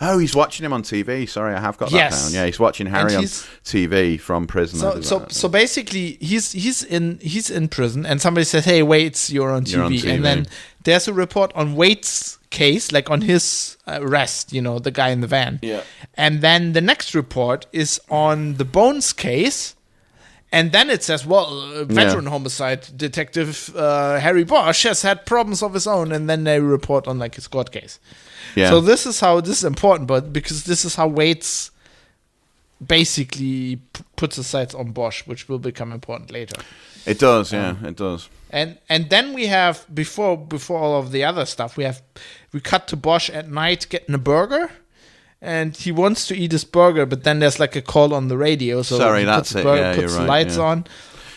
Oh, he's watching him on TV. Sorry, I have got that down. Yeah, he's watching Harry on TV from prison. So basically, he's in prison, and somebody says, "Hey, Waits, you're on TV," and then there's a report on Waits' case, like on his arrest. The guy in the van. Yeah. And then the next report is on the Bones case. And then it says, veteran homicide detective Harry Bosch has had problems of his own, and then they report on like his court case. Yeah. So this is important, but because this is how Waits basically puts his sights on Bosch, which will become important later. It does, it does. And then we have before all of the other stuff, we cut to Bosch at night getting a burger. And he wants to eat his burger, but then there's like a call on the radio. So he puts the lights on.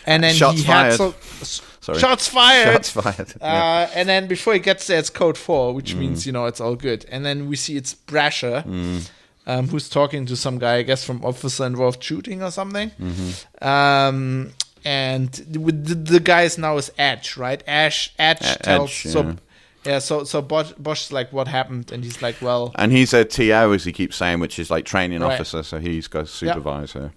And then shots fired. Shots fired. Shots fired. And then before he gets there, it's code 4, which means, it's all good. And then we see it's Brasher, who's talking to some guy, I guess, from Officer Involved Shooting or something. Mm-hmm. And the guy's now is Edge, right? Edge tells... Yeah, so Bosch's like, what happened? And he's like, well... And he's a TO, as he keeps saying, which is like training officer, so he's got to supervise her.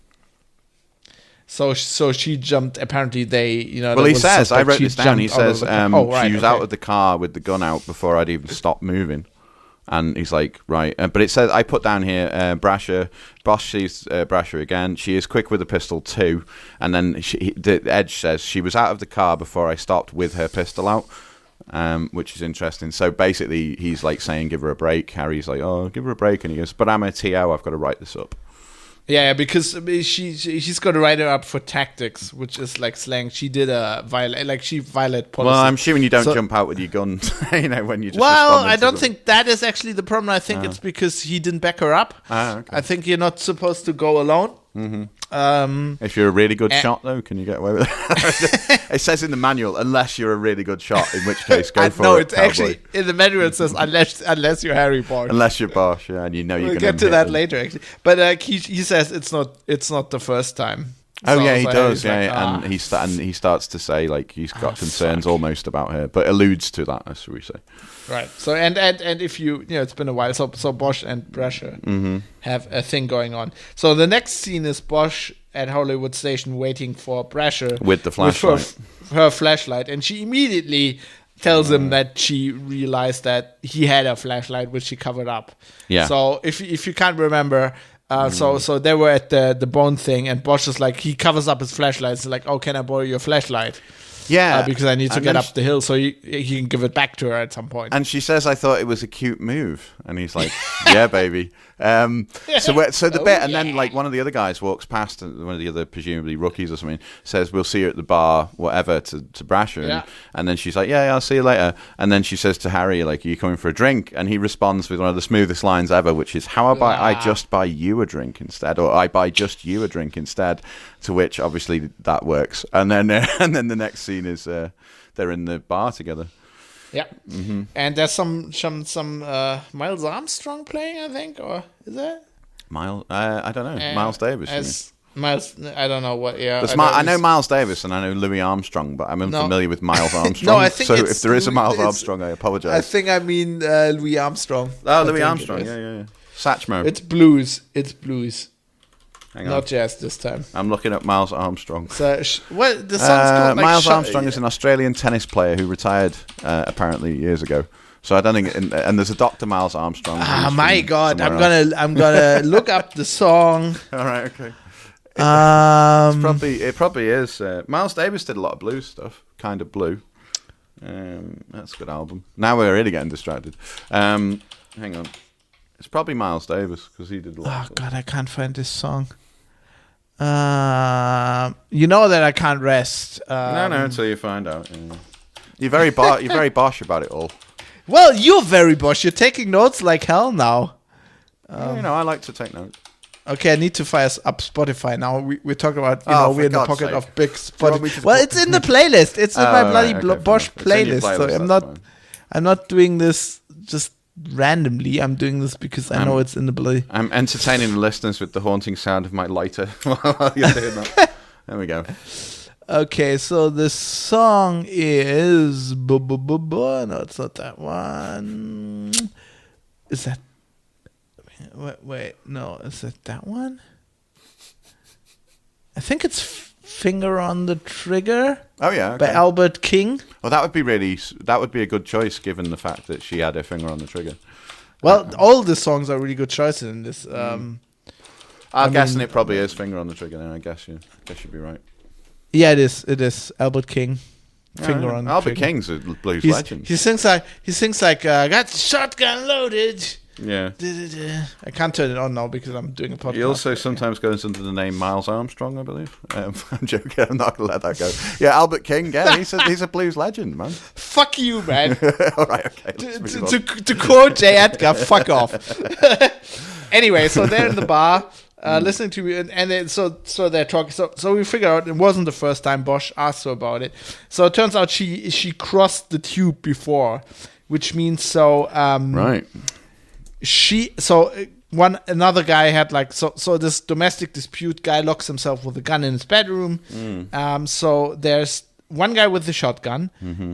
So she jumped, apparently they, Well, he says, I wrote this down, he says, she was out of the car with the gun out before I'd even stopped moving. And he's like, right. But it says, I put down here, Bosch sees Brasher again. She is quick with a pistol too. And then the Edge says, she was out of the car before I stopped with her pistol out, which is interesting. So basically, he's like saying, give her a break. Harry's like, oh, give her a break. And he goes, but I'm a TO, I've got to write this up. Yeah, because she's got to write her up for tactics, which is like slang. She did she violated policy. Well, I'm assuming you don't jump out with your gun, when you just. Well, I don't think that is actually the problem. I think it's because he didn't back her up. Okay. I think you're not supposed to go alone. Mm-hmm. If you're a really good shot, though, can you get away with it? It says in the manual, unless you're a really good shot, in which case go for it. No, it's actually in the manual. It says unless you're Harry Bosch. Unless you're Bosch, yeah, and you know we'll can get to that later, actually. But he says it's not the first time. Oh yeah, he does. Yeah, and he starts to say like he's got concerns almost about her, but alludes to that, as we say. Right. So and if it's been a while. So Bosch and Brasher have a thing going on. So the next scene is Bosch at Hollywood Station waiting for Brasher with the flashlight, with her flashlight, and she immediately tells him that she realized that he had a flashlight which she covered up. Yeah. So if you can't remember. So they were at the Bone thing, and Bosch is like, he covers up his flashlight. It's like, oh, can I borrow your flashlight? Yeah. Because I need to get up the hill, so he can give it back to her at some point. And she says, I thought it was a cute move. And he's like, yeah, baby. Then like one of the other guys walks past, one of the other presumably rookies or something, says, we'll see you at the bar, whatever, to Brasher. Yeah. And then she's like, yeah, I'll see you later. And then she says to Harry, like, are you coming for a drink? And he responds with one of the smoothest lines ever, which is, how about I just buy you a drink instead? Or I buy just you a drink instead. To which, obviously, that works. And then the next scene is they're in the bar together. Yeah, and there's some Miles Armstrong playing, I think, or is it Miles? I don't know. Miles Davis. Miles, I don't know what. Yeah, I know Miles Davis and I know Louis Armstrong, but I'm unfamiliar with Miles Armstrong. No, I think if there is a Miles Armstrong, I apologize. I think I mean Louis Armstrong. Oh, Louis Armstrong. Yeah. Satchmo. It's blues. Hang on. Not jazz this time. I'm looking at Miles Armstrong. So, the song's called Miles Armstrong is an Australian tennis player who retired apparently years ago. So I don't think, and there's a Dr. Miles Armstrong. My God! I'm gonna look up the song. All right, okay. It probably is. Miles Davis did a lot of blues stuff, kind of blue. That's a good album. Now we're really getting distracted. Hang on. It's probably Miles Davis because he did a lot. Oh God, I can't find this song. You know that I can't rest. No, until you find out. Yeah. You're very Bosch about it all. Well, you're very Bosch. You're taking notes like hell now. I like to take notes. Okay, I need to fire up Spotify now. We're talking about, we're in the pocket of big Spotify. Well, it's in the playlist. It's in my bloody Bosch playlist. So I'm not doing this just randomly. I'm doing this because I know it's in the bloody. I'm entertaining the listeners with the haunting sound of my lighter while you're doing that. There we go. Okay, so the song is no, it's not that one. Is that? Wait, no, is it that one? I think it's Finger on the Trigger. Oh yeah, by Albert King. Well, that would be a good choice given the fact that she had her finger on the trigger. Well, all the songs are really good choices in this. I'm guessing it probably is Finger on the Trigger. Then I guess you'd be right. Yeah, it is. It is Albert King. Finger on the Albert Trigger. King's a blues legend. He sings like got the shotgun loaded. Yeah. I can't turn it on now because I'm doing a podcast. He also sometimes goes under the name Miles Armstrong, I believe. I'm joking. I'm not going to let that go. Yeah, Albert King. Yeah, he's a blues legend, man. Fuck you, man. All right, okay. To quote J. Edgar, fuck off. Anyway, so they're in the bar listening to me, and so they're talking. So we figure out it wasn't the first time Bosch asked her about it. So it turns out she crossed the tube before, which means right. Another guy had so this domestic dispute guy locks himself with a gun in his bedroom. So there's one guy with the shotgun,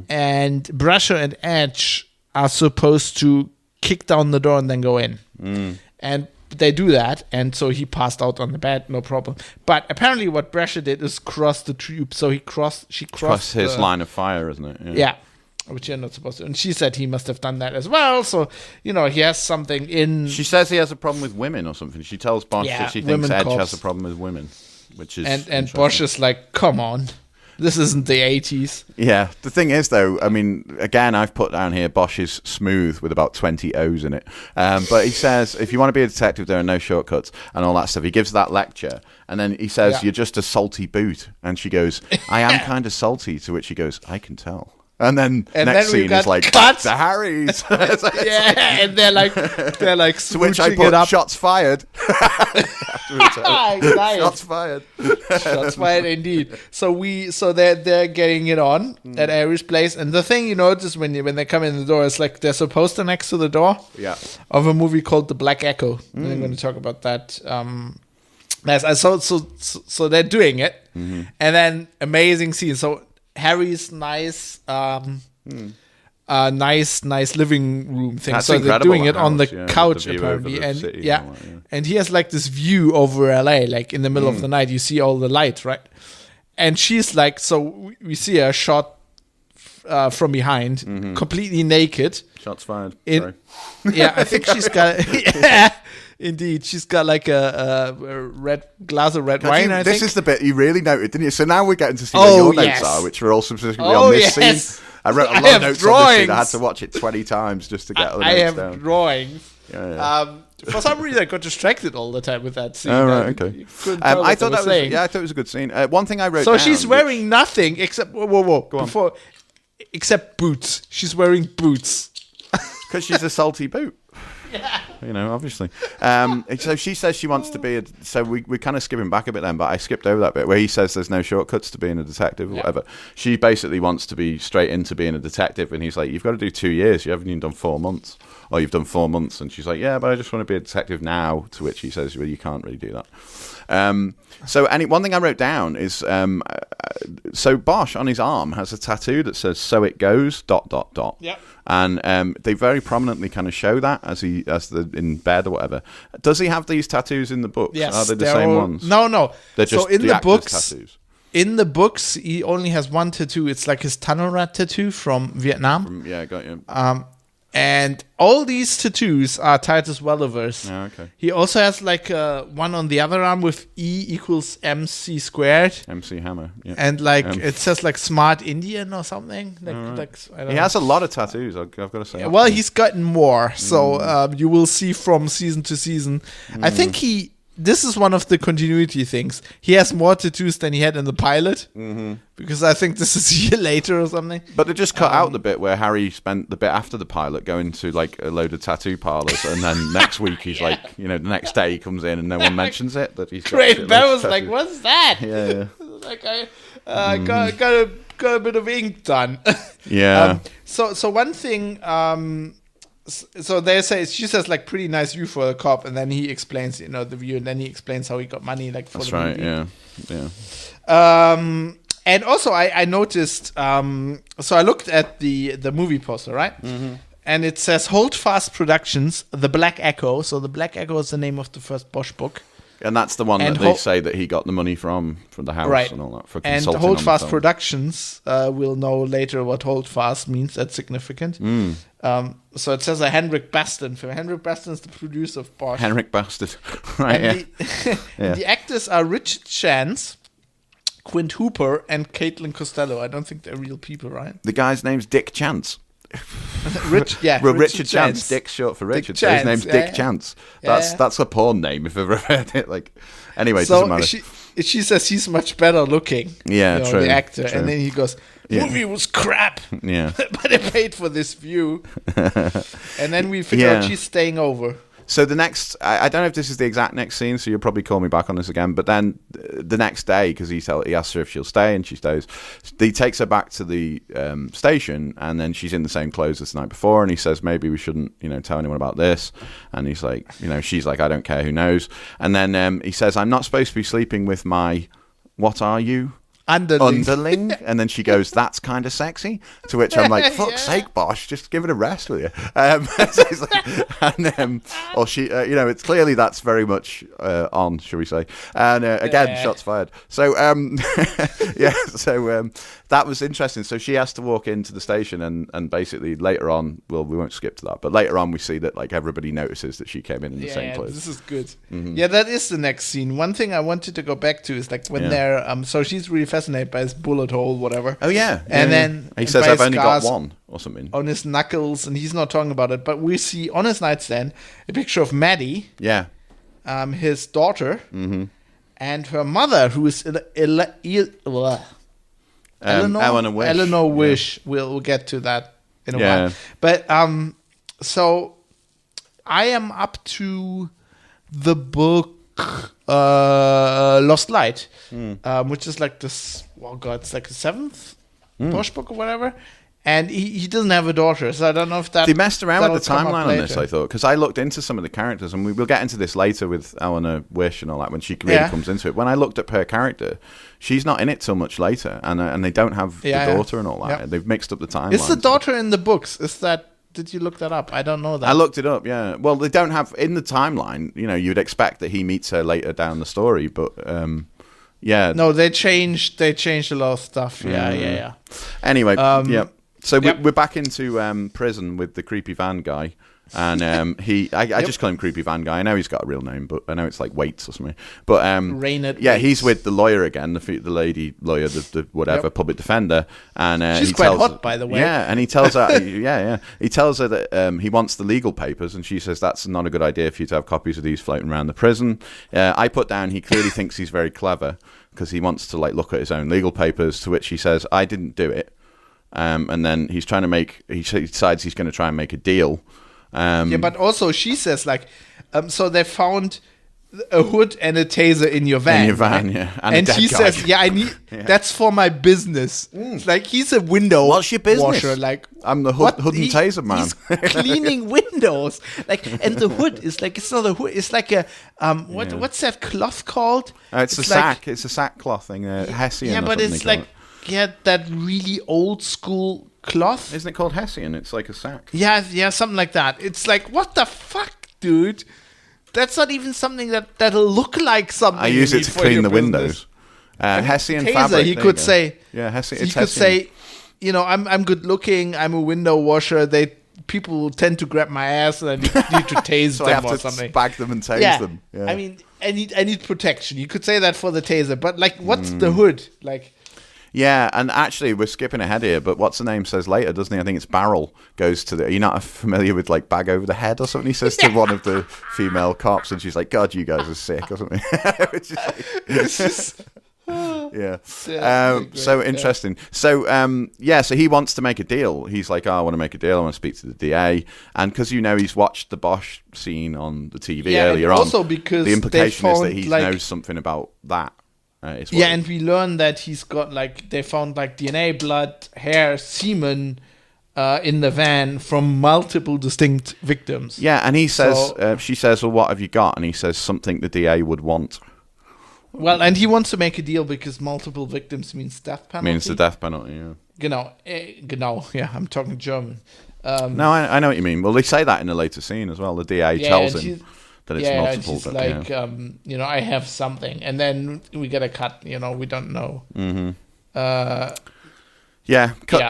and Brasher and Edge are supposed to kick down the door and then go in. And they do that, and so he passed out on the bed, no problem. But apparently what Brasher did is cross the tube. So she crossed his line of fire, isn't it? Yeah. which you're not supposed to. And she said he must have done that as well. So, he has something in... She says he has a problem with women or something. She tells Bosch that she thinks Edge has a problem with women, which is... And Bosch is like, come on. This isn't the 80s. Yeah. The thing is, though, I mean, again, I've put down here Bosch is smooth with about 20 O's in it. But he says, if you want to be a detective, there are no shortcuts and all that stuff. He gives that lecture. And then he says, you're just a salty boot. And she goes, I am kind of salty. To which he goes, I can tell. And then next scene is like, back to Harry's. And they're like to which I put, shots fired. Shots fired. Shots fired indeed. So they're getting it on at Harry's place. And the thing you notice when they come in the door is like there's a poster next to the door of a movie called The Black Echo. And I'm going to talk about that. So they're doing it. And then amazing scene. So Harry's nice living room thing. That's so they're doing it on the house, couch the apparently, and city and he has like this view over LA, like in the middle of the night. You see all the light, right? And she's like, so we see her shot from behind, completely naked. Shots fired. Sorry. Yeah, I think she's got. Yeah. Indeed, she's got like a red glass of red wine. This is the bit you really noted, didn't you? So now we're getting to see what your notes are, which are all specifically on this scene. I wrote a lot of notes on this scene. I had to watch it 20 times just to get the notes down. I have drawings. For some reason, I got distracted all the time with that scene. Oh, right, okay. I thought it was a good scene. One thing I wrote down. So she's wearing nothing except except boots. She's wearing boots because she's a salty boot. Yeah. Obviously. So she says she wants to be so we're kind of skipping back a bit then, but I skipped over that bit where he says there's no shortcuts to being a detective or whatever. She basically wants to be straight into being a detective, and he's like, you've got to do 2 years. You haven't even done 4 months. Or you've done 4 months. And she's like, yeah, but I just want to be a detective now. To which he says, well, you can't really do that. So one thing I wrote down is so Bosch on his arm has a tattoo that says "So it goes." ... Yep. And they very prominently kind of show that as in bed or whatever. Does he have these tattoos in the books? Yes, are they the same ones? No. They're just in the books. Tattoos. In the books, he only has one tattoo. It's like his tunnel rat tattoo from Vietnam. Got you. And all these tattoos are Titus Welliver's. Oh, okay. He also has like one on the other arm with E equals MC squared. MC Hammer. Yeah. And like it says like Smart Indian or something. Like I don't know. Has a lot of tattoos, I've got to say. Yeah, well, he's gotten more. So you will see from season to season. I think this is one of the continuity things. He has more tattoos than he had in the pilot. Because I think this is a year later or something. But they just cut out the bit where Harry spent the bit after the pilot going to like a load of tattoo parlors, and then next week he's like, the next day he comes in and no one mentions it that he's great. That was like, what's that? Yeah. Like I got a bit of ink done. Yeah. So one thing. So they say she says like pretty nice view for a cop, and then he explains the view, and then he explains how he got money like for the movie. Yeah. And also I noticed. So I looked at the movie poster, right? And it says Holdfast Productions, The Black Echo. So The Black Echo is the name of the first Bosch book. And that's the one that they say that he got the money from the house and all that for consulting. And Holdfast Productions, we'll know later what Holdfast means. That's significant. So it says a Henrik Baston film. Henrik Baston is the producer of Bosch. Henrik Bastard. Right, The actors are Richard Chance, Quint Hooper, and Caitlin Costello. I don't think they're real people, right? The guy's name's Dick Chance. Richard Chance. Dick's short for Richard. So his name's Dick Chance. That's a porn name if I've ever heard it. Like, anyway, it doesn't matter. She says he's much better looking. Yeah, true. The actor, true. And then he goes, "Movie was crap." Yeah, but I paid for this view. And then we figure out she's staying over. So the next, I don't know if this is the exact next scene, so you'll probably call me back on this again, but then the next day, because he asks her if she'll stay, and she stays, he takes her back to the station, and then she's in the same clothes as the night before, and he says, maybe we shouldn't, tell anyone about this, and he's like, she's like, I don't care, who knows, and then he says, I'm not supposed to be sleeping with my, what are you? underling. And then she goes, that's kind of sexy. To which I'm like, fuck's sake, Bosch, just give it a rest, will you? So it's like, or she, it's clearly that's very much on, shall we say. And again, shots fired. So, that was interesting. So she has to walk into the station and basically later on, well, we won't skip to that, but later on we see that like everybody notices that she came in the same clothes. This is good. Mm-hmm. Yeah, that is the next scene. One thing I wanted to go back to is like when they're, so she's really fascinated by his bullet hole, whatever. Oh yeah. And then he says, I've only got one or something. On his knuckles, and he's not talking about it, but we see on his nightstand a picture of Maddie. Yeah. His daughter. Mm-hmm. And her mother, who is Eleanor Wish. We'll get to that in a while. But so I am up to the book Lost Light, which is like this. Oh God, it's like the 7th Bosch book or whatever. And he doesn't have a daughter, so I don't know if that... They messed around with the timeline on this, I thought, because I looked into some of the characters, and we'll get into this later with Eleanor Wish and all that, when she really comes into it. When I looked up her character, she's not in it till much later, and they don't have the daughter and all that. Yeah. They've mixed up the timeline. Is the daughter in the books? Did you look that up? I don't know that. I looked it up, yeah. Well, they don't have... In the timeline, you'd expect that he meets her later down the story, but... yeah. No, they changed a lot of stuff. Yeah. Anyway, So we're back into prison with the creepy van guy, and I just call him creepy van guy. I know he's got a real name, but I know it's like Waits or something. But Raynard Waits. He's with the lawyer again, the lady lawyer, the whatever public defender, and she's quite hot, by the way. Yeah, and he tells her, he tells her that he wants the legal papers, and she says that's not a good idea for you to have copies of these floating around the prison. I put down he clearly thinks he's very clever because he wants to like look at his own legal papers, to which he says, I didn't do it. And then he decides he's going to try and make a deal. But also she says like, so they found a hood and a taser in your van. And he says, I need that's for my business. Like he's a window What's your business? washer. Like I'm the hood and taser man. He's cleaning windows. Like, and the hood is like, it's not a hood. It's like a what's that cloth called? It's a sack. It's a sackcloth thing. Hessian. Yeah, but it's like. Yeah, that really old school cloth. Isn't it called Hessian? It's like a sack. Yeah, something like that. It's like, what the fuck, dude? That's not even something that'll look like something. I use it to clean the windows. Hessian taser, fabric. He could say. Yeah, Hessian. He could say, I'm good looking. I'm a window washer. People tend to grab my ass, and I need to tase so them I have or to something. Spag them and tase them. Yeah. I mean, I need protection. You could say that for the taser, but like, what's the hood like? Yeah, and actually, we're skipping ahead here, but what's the name says later, doesn't he? I think it's Barrel goes to the... Are you not familiar with, like, bag over the head or something? He says to one of the female cops, and she's like, God, you guys are sick or something. Which is like... It's just... So interesting. So, so he wants to make a deal. He's like, I want to make a deal. I want to speak to the DA. And because, he's watched the Bosch scene on the TV earlier on. Also because the implication is that he knows something about that. And we learn that he's got they found DNA, blood, hair, semen in the van from multiple distinct victims. Yeah, and he says, she says, well, what have you got? And he says something the DA would want. Well, and he wants to make a deal because multiple victims means death penalty. Means the death penalty, yeah. Genau, yeah, I'm talking German. No, I know what you mean. Well, they say that in a later scene as well. The DA tells him that it's multiple. She's like, I have something. And then we get a cut, we don't know. Mm-hmm.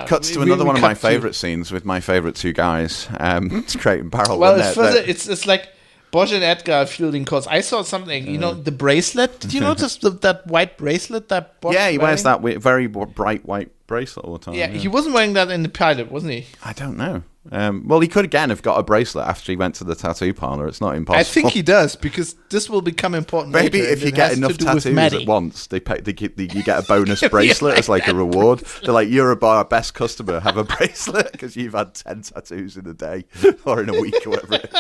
Cuts to another one of my favourite scenes with my favourite two guys. It's Crate and Barrel. Well, it's like Bosch and Edgar fielding calls. I saw something, the bracelet. Did you notice that white bracelet that Bosch he wears that very bright white bracelet all the time. Yeah, he wasn't wearing that in the pilot, wasn't he? I don't know. Well, he could again have got a bracelet after he went to the tattoo parlor. It's not impossible. I think he does, because this will become important. Maybe later, if you get enough tattoos at once, you get a bonus bracelet as like a reward. They're like, you're our best customer, have a bracelet because you've had 10 tattoos in a day or in a week or whatever it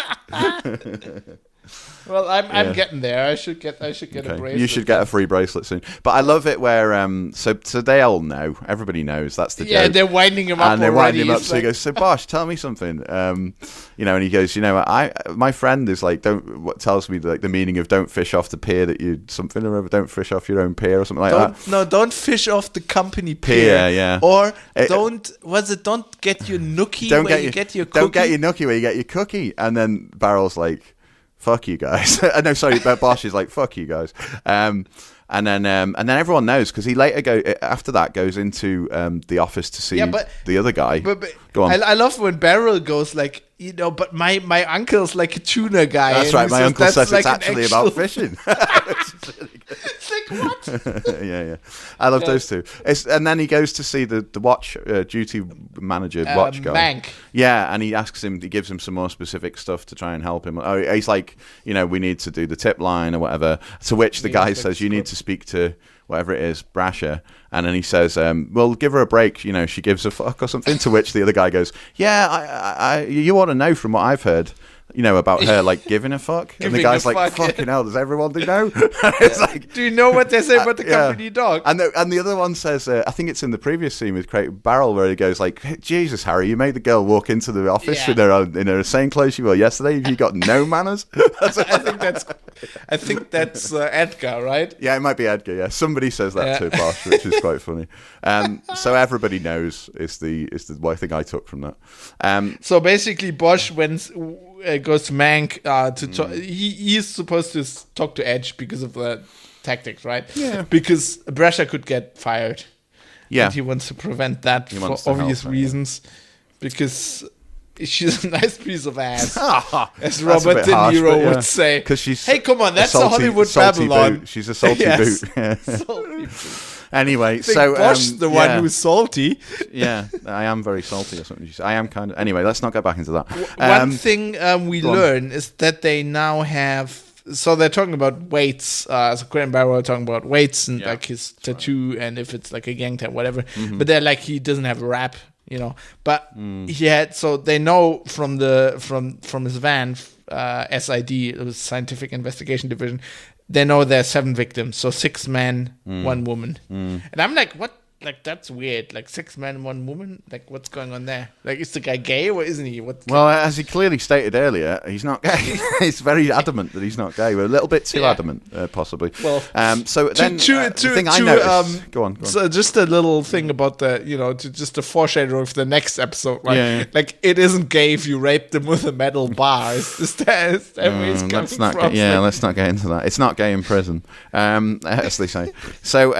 is. Well, I'm getting there. I should get a bracelet. You should get a free bracelet soon. But I love it where so they all know. Everybody knows that's the joke. Yeah, they're winding him up and they're already. winding him up. So he goes, "So Bosch, tell me something." And he goes, my friend is like, what tells me the meaning of don't fish off the pier that you something or other, don't fish off your own pier or something like that. No, don't fish off the company pier. Yeah. Or don't get your nookie where you get your cookie. Don't get your nookie where you get your cookie. And then Barrel's like, fuck you guys. No, sorry, Bosch is like, fuck you guys. And then everyone knows because he later goes into the office to see the other guy. But go on. I love when Barrel goes like, but my uncle's like a tuna guy. That's right. My uncle says it's actually about fishing. It's like, what? Yeah. I love those two. And then he goes to see the watch duty manager, watch guy. Bank. Yeah, and he gives him some more specific stuff to try and help him. Oh, he's like, we need to do the tip line or whatever. To which the guy says, you need to speak to whatever it is, Brasher. And then he says, well, give her a break. She gives a fuck or something. To which the other guy goes, yeah, you ought to know from what I've heard, about her, like, giving a fuck. And the guy's like, fucking hell, does everyone know? It's like, do you know what they say about the company dog? And the other one says, I think it's in the previous scene with Craig Barrel where he goes like, hey, Jesus, Harry, you made the girl walk into the office in her same clothes she wore yesterday. You got no manners. I think that's Edgar, right? Yeah, it might be Edgar. Yeah, somebody says that to Bosch, which is quite funny. So everybody knows is the thing I took from that. So basically, Bosch goes to Mank to talk. He's supposed to talk to Edge because of the tactics, right? Yeah. Because Brasher could get fired. Yeah. And he wants to prevent that for obvious reasons. Because she's a nice piece of ass, as Robert De Niro would say. Hey, come on, that's a Hollywood Babylon. Boot. She's a salty boot. Yeah. Salty boot. Anyway, Bosch, the one who's salty. Yeah, I am very salty or something. I am kind of. Anyway, let's not go back into that. One thing we learn is that they now have. So they're talking about weights. So Graham Barrow are talking about weights and like his tattoo and if it's like a gang tag, whatever. Mm-hmm. But they're like he doesn't have a rap, But he had. So they know from his van, SID, it was Scientific Investigation Division. They know there are 7 victims, so 6 men, 1 woman. And I'm like, what? Like, that's weird. Like, 6 men, 1 woman? Like, what's going on there? Like, is the guy gay or isn't he? Well, as he clearly stated earlier, he's not gay. He's very adamant that he's not gay. We're a little bit too adamant, possibly. Well, so then, the thing I noticed... Go on. So just a little thing about just a foreshadow of the next episode. Right? Yeah. Like, it isn't gay if you rape them with a metal bar. It's just that where it's coming from. Let's not get into that. It's not gay in prison, as they say. So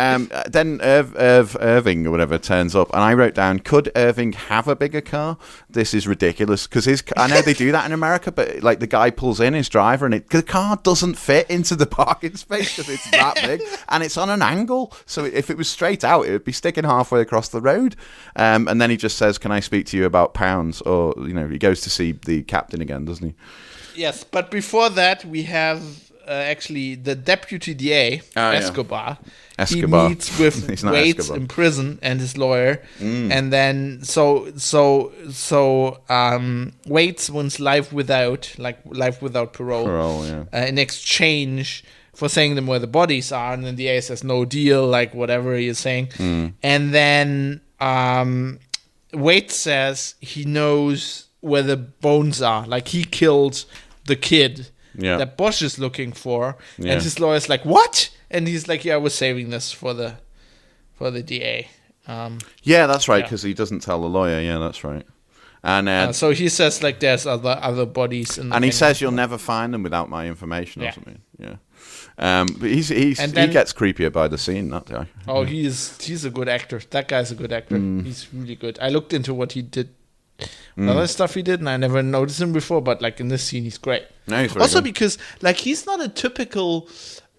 then Irving or whatever turns up, and I wrote down, could Irving have a bigger car? This is ridiculous because I know they do that in America, but like the guy pulls in his driver and the car doesn't fit into the parking space because it's that big and it's on an angle. So if it was straight out, it would be sticking halfway across the road. And then he just says, "Can I speak to you about pounds?" Or he goes to see the captain again, doesn't he? Yes, but before that, we have actually the deputy DA Escobar. He meets with Waits in prison and his lawyer, and then Waits wants life without parole, in exchange for saying them where the bodies are, and then the DA says no deal, like whatever he is saying, and then Waits says he knows where the bones are, like he killed the kid that Bosch is looking for, and his lawyer's like, what? And he's like, I was saving this for the DA. That's right, because he doesn't tell the lawyer. Yeah, that's right. And so he says like there's other bodies in the and he says you'll never find them without my information or something. Yeah. But he gets creepier by the scene, that guy. Oh, he's a good actor. That guy's a good actor. He's really good. I looked into what he did. Other stuff he did, and I never noticed him before, but like in this scene, he's great. No, he's also good. Because like he's not a typical,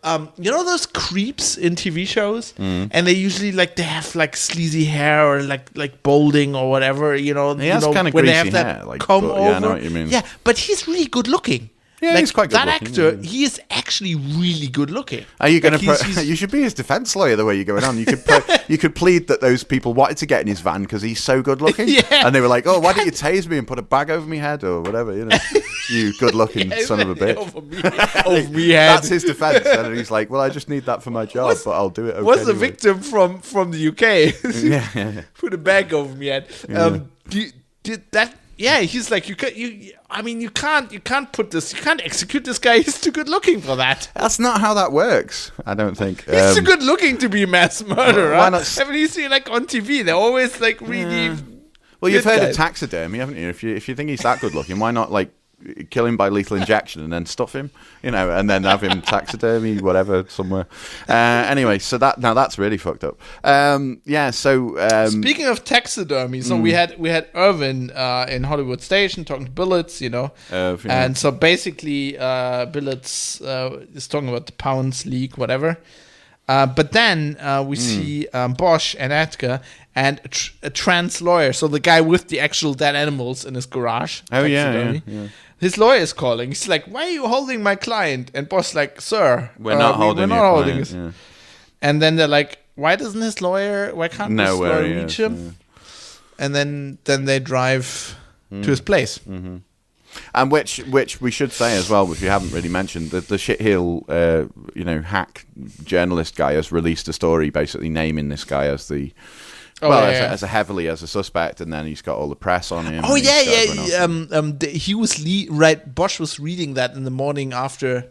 those creeps in TV shows, and they usually like they have like sleazy hair or like balding or whatever. He has kind of greasy hair, like, comb over. Yeah, I know what you mean. Yeah, but he's really good looking. Yeah, like, he's quite good that looking, actor, yeah. he is actually really good looking. Are you going Like, to? You should be his defense lawyer the way you're going on. You could you could plead that those people wanted to get in his van because he's so good looking, Yeah. and they were like, "Oh, why don't you tase me and put a bag over my head or whatever?" You know, you good looking son of a bitch. Over me head. That's his defense, and he's like, "Well, I just need that for my job, but I'll do it." Okay Was the anyway." victim from the UK? Yeah. Put a bag over me head. Did that? Yeah, he's like, you can't put this, you can't execute this guy. He's too good looking for that. That's not how that works. I don't think. He's too good looking to be a mass murderer. Why not Haven't you seen like on TV? They're always like really. Well, you've good heard guys. of taxidermy, haven't you? If you think he's that good looking, why not like kill him by lethal injection and then stuff him, you know, and then have him taxidermy whatever somewhere. Anyway, so that's really fucked up. Yeah. So Speaking of taxidermy, so we had Irvin in Hollywood Station talking to Billets, you know, and so basically Billets is talking about the Pounds League, whatever. But then we see Bosch and Edgar and a trans lawyer, so the guy with the actual dead animals in his garage. Oh taxidermy. yeah. His lawyer is calling. He's like, "Why are you holding my client?" And Bosch like, "Sir, We're not holding your client, this." yeah. And then they're like, "Why doesn't his lawyer? Why can't Know his where lawyer he reach is, him?" And then they drive to his place. And which we should say as well, which we haven't really mentioned, that the shitheel, hack journalist guy has released a story basically naming this guy as the. As a heavily as a suspect, and then he's got all the press on him. Oh and he's got everyone else. He was right. Bosch was reading that in the morning after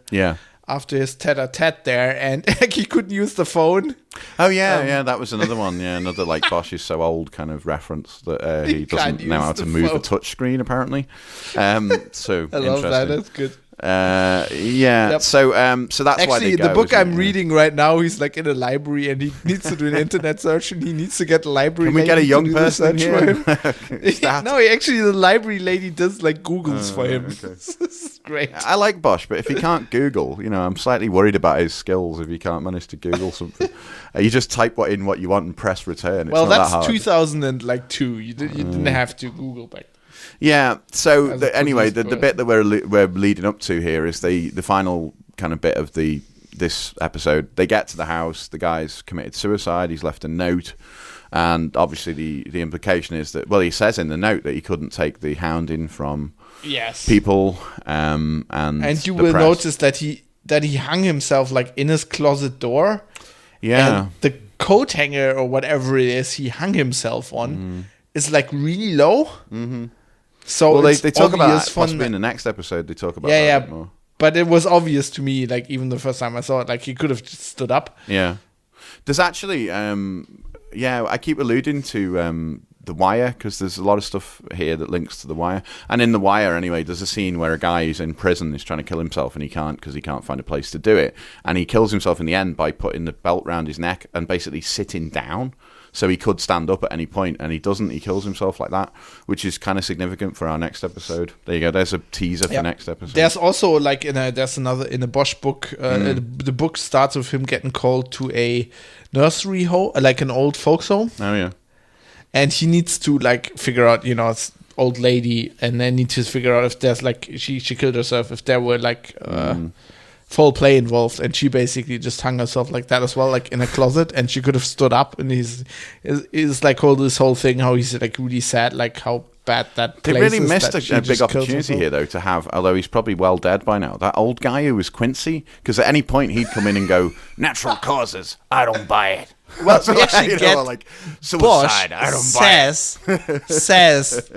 his tete-a-tete there, and he couldn't use the phone. Oh yeah, that was another one. Yeah, another like Bosch is so old kind of reference that he doesn't know how to move a touch screen apparently. So I love that. That's good. Yep. So that's actually, why they go, the book I'm it? reading right now, he's like in a library and he needs to do an internet search and he needs to get the library. Can we get a lady young to do the person search here? for him. No, actually, the library lady does like Googles for him. Okay. This is great. I like Bosch, but if he can't Google, I'm slightly worried about his skills if he can't manage to Google something. You just type in what you want and press return. It's well, not that's that hard. 2002. You didn't have to Google back then. Yeah. So anyway, the police bit that we're leading up to here is the final kind of bit of this episode. They get to the house. The guy's committed suicide. He's left a note, and obviously the implication is that he says in the note that he couldn't take the hounding from people. And you will notice that he hung himself like in his closet door. Yeah. And the coat hanger or whatever it is he hung himself on is like really low. Mm-hmm. So they talk about that from possibly in the next episode. They talk about that a bit more. But it was obvious to me, like even the first time I saw it, like he could have just stood up. Yeah, there's actually, I keep alluding to The Wire because there's a lot of stuff here that links to The Wire. And in The Wire, anyway, there's a scene where a guy who's in prison is trying to kill himself and he can't because he can't find a place to do it. And he kills himself in the end by putting the belt around his neck and basically sitting down. So he could stand up at any point, and he doesn't. He kills himself like that, which is kind of significant for our next episode. There you go. There's a teaser for next episode. There's also like there's another in a Bosch book. The book starts with him getting called to a nursery home, like an old folks home. Oh yeah. And he needs to like figure out, it's old lady, and then need to figure out if there's like she killed herself, if there were like foul play involved, and she basically just hung herself like that as well, like in a closet, and she could have stood up, and he's like this whole thing how he's like really sad, like how bad that place is. They really missed a big opportunity herself here though to have, although he's probably well dead by now, that old guy who was Quincy, because at any point he'd come in and go, natural causes, I don't buy it. Well, we actually get like suicide. I don't buy it. Says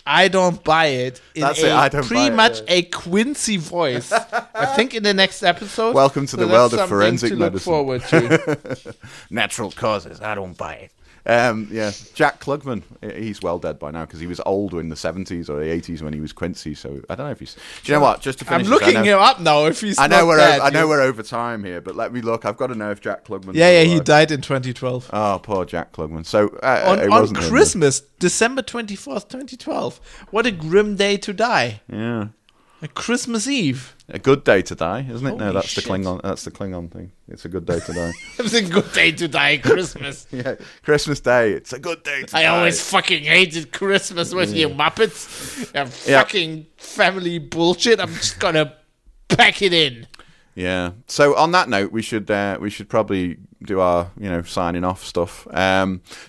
I don't buy it in pretty much it, a Quincy voice. I think in the next episode. Welcome to the world of forensic to medicine. Look forward to. Natural causes. I don't buy it. Jack Klugman, he's well dead by now because he was old in the 70s or the 80s when he was Quincy. So I don't know if he's. Do you know what? Just to finish, I'm looking him up now. If he's, I know not we're over time here, but let me look. I've got to know if Jack Klugman. He died in 2012. Oh, poor Jack Klugman. So on Christmas, December 24th, 2012. What a grim day to die. Yeah. A Christmas Eve. A good day to die, isn't it? Holy No, that's shit. the Klingon. That's the Klingon thing. It's a good day to die. It's a good day to die, Christmas. Yeah, Christmas Day. It's a good day to die. I always fucking hated Christmas with you Muppets. Fucking family bullshit. I'm just gonna pack it in. Yeah. So on that note, we should probably do our signing off stuff.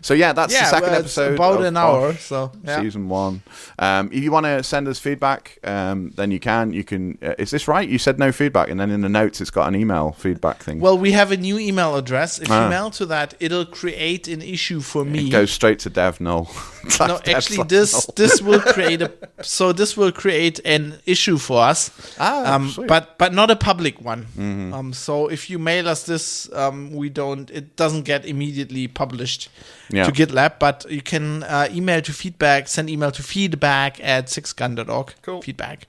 So yeah, that's the second episode. About of an hour. Bosch, So season 1. If you want to send us feedback, then you can. You can. Is this right? You said no feedback, and then in the notes it's got an email feedback thing. Well, we have a new email address. If you mail to that, it'll create an issue for me. It goes straight to Dev Null. No, actually, this will create an issue for us. But not a public one. Mm-hmm. So if you mail us this, it doesn't get immediately published to GitLab, but you can send email to feedback@sixgun.org. Cool. Feedback.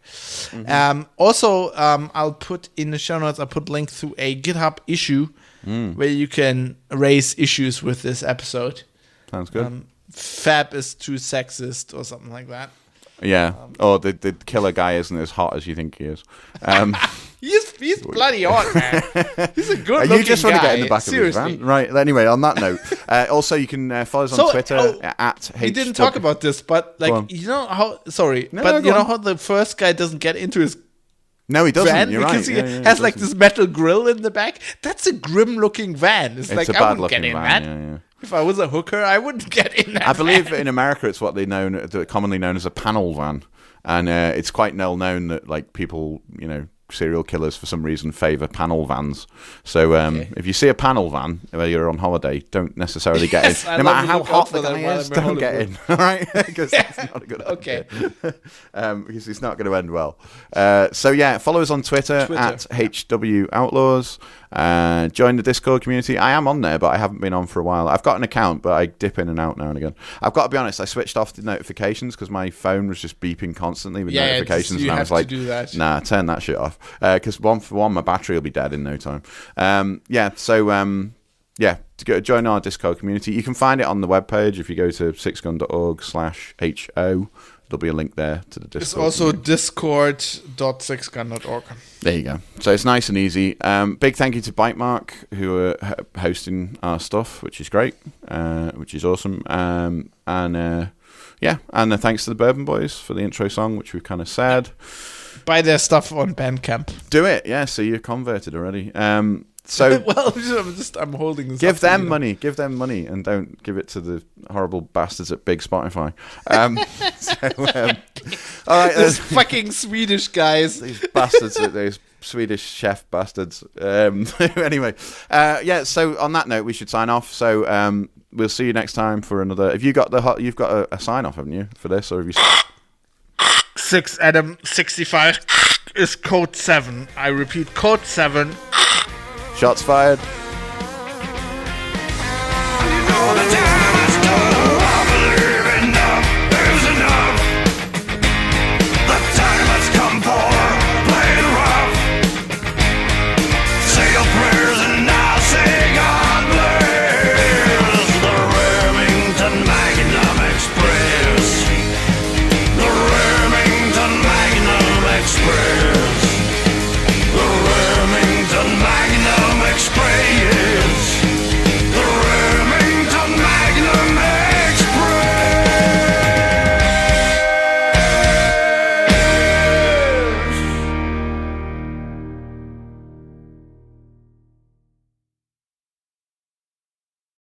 Also, I'll put in the show notes, I'll put a link to a GitHub issue where you can raise issues with this episode. Sounds good. Fab is too sexist or something like that. Yeah. The killer guy isn't as hot as you think he is. He's bloody hot, man. He's a good looking guy. You just want to get in the back of his van. Right. Anyway, on that note, also you can follow us on Twitter at We didn't talk about this, but you know how... Sorry. But you know how the first guy doesn't get into his No, he doesn't. van You're because right. he has this metal grill in the back? That's a grim looking van. It's like, a I bad wouldn't get looking in van. that. Yeah. If I was a hooker, I wouldn't get in that I believe van. in America it's what they're commonly known as a panel van, and it's quite well known that people, serial killers for some reason favour panel vans. So if you see a panel van where you're on holiday, don't necessarily get in. No matter how hot the guy is, don't get in. All right, because that's not a good idea. Because it's not going to end well. So yeah, follow us on Twitter. At HW Outlaws. Join the Discord community. I am on there, but I haven't been on for a while. I've got an account, but I dip in and out now and again. I've got to be honest, I switched off the notifications because my phone was just beaping constantly with notifications, and I was like, nah, turn that shit off. Because my battery will be dead in no time. To join our Discord community. You can find it on the webpage if you go to sixgun.org/HO. There'll be a link there to the Discord. It's also discord.sixgun.org. There you go. So it's nice and easy. Big thank you to Bitemark, who are hosting our stuff, which is great, which is awesome. And thanks to the Bourbon Boys for the intro song, which we've kind of said. Buy their stuff on Bandcamp. Do it, yeah. So you're converted already. So I'm holding this. Give them money, and don't give it to the horrible bastards at Big Spotify. All right, those fucking Swedish guys, these bastards, those Swedish chef bastards. Anyway, So on that note, we should sign off. So we'll see you next time for another. Have you got you've got a sign off, haven't you, for this, or have you? 6 Adam 65 is code 7. I repeat, code 7. Shots fired.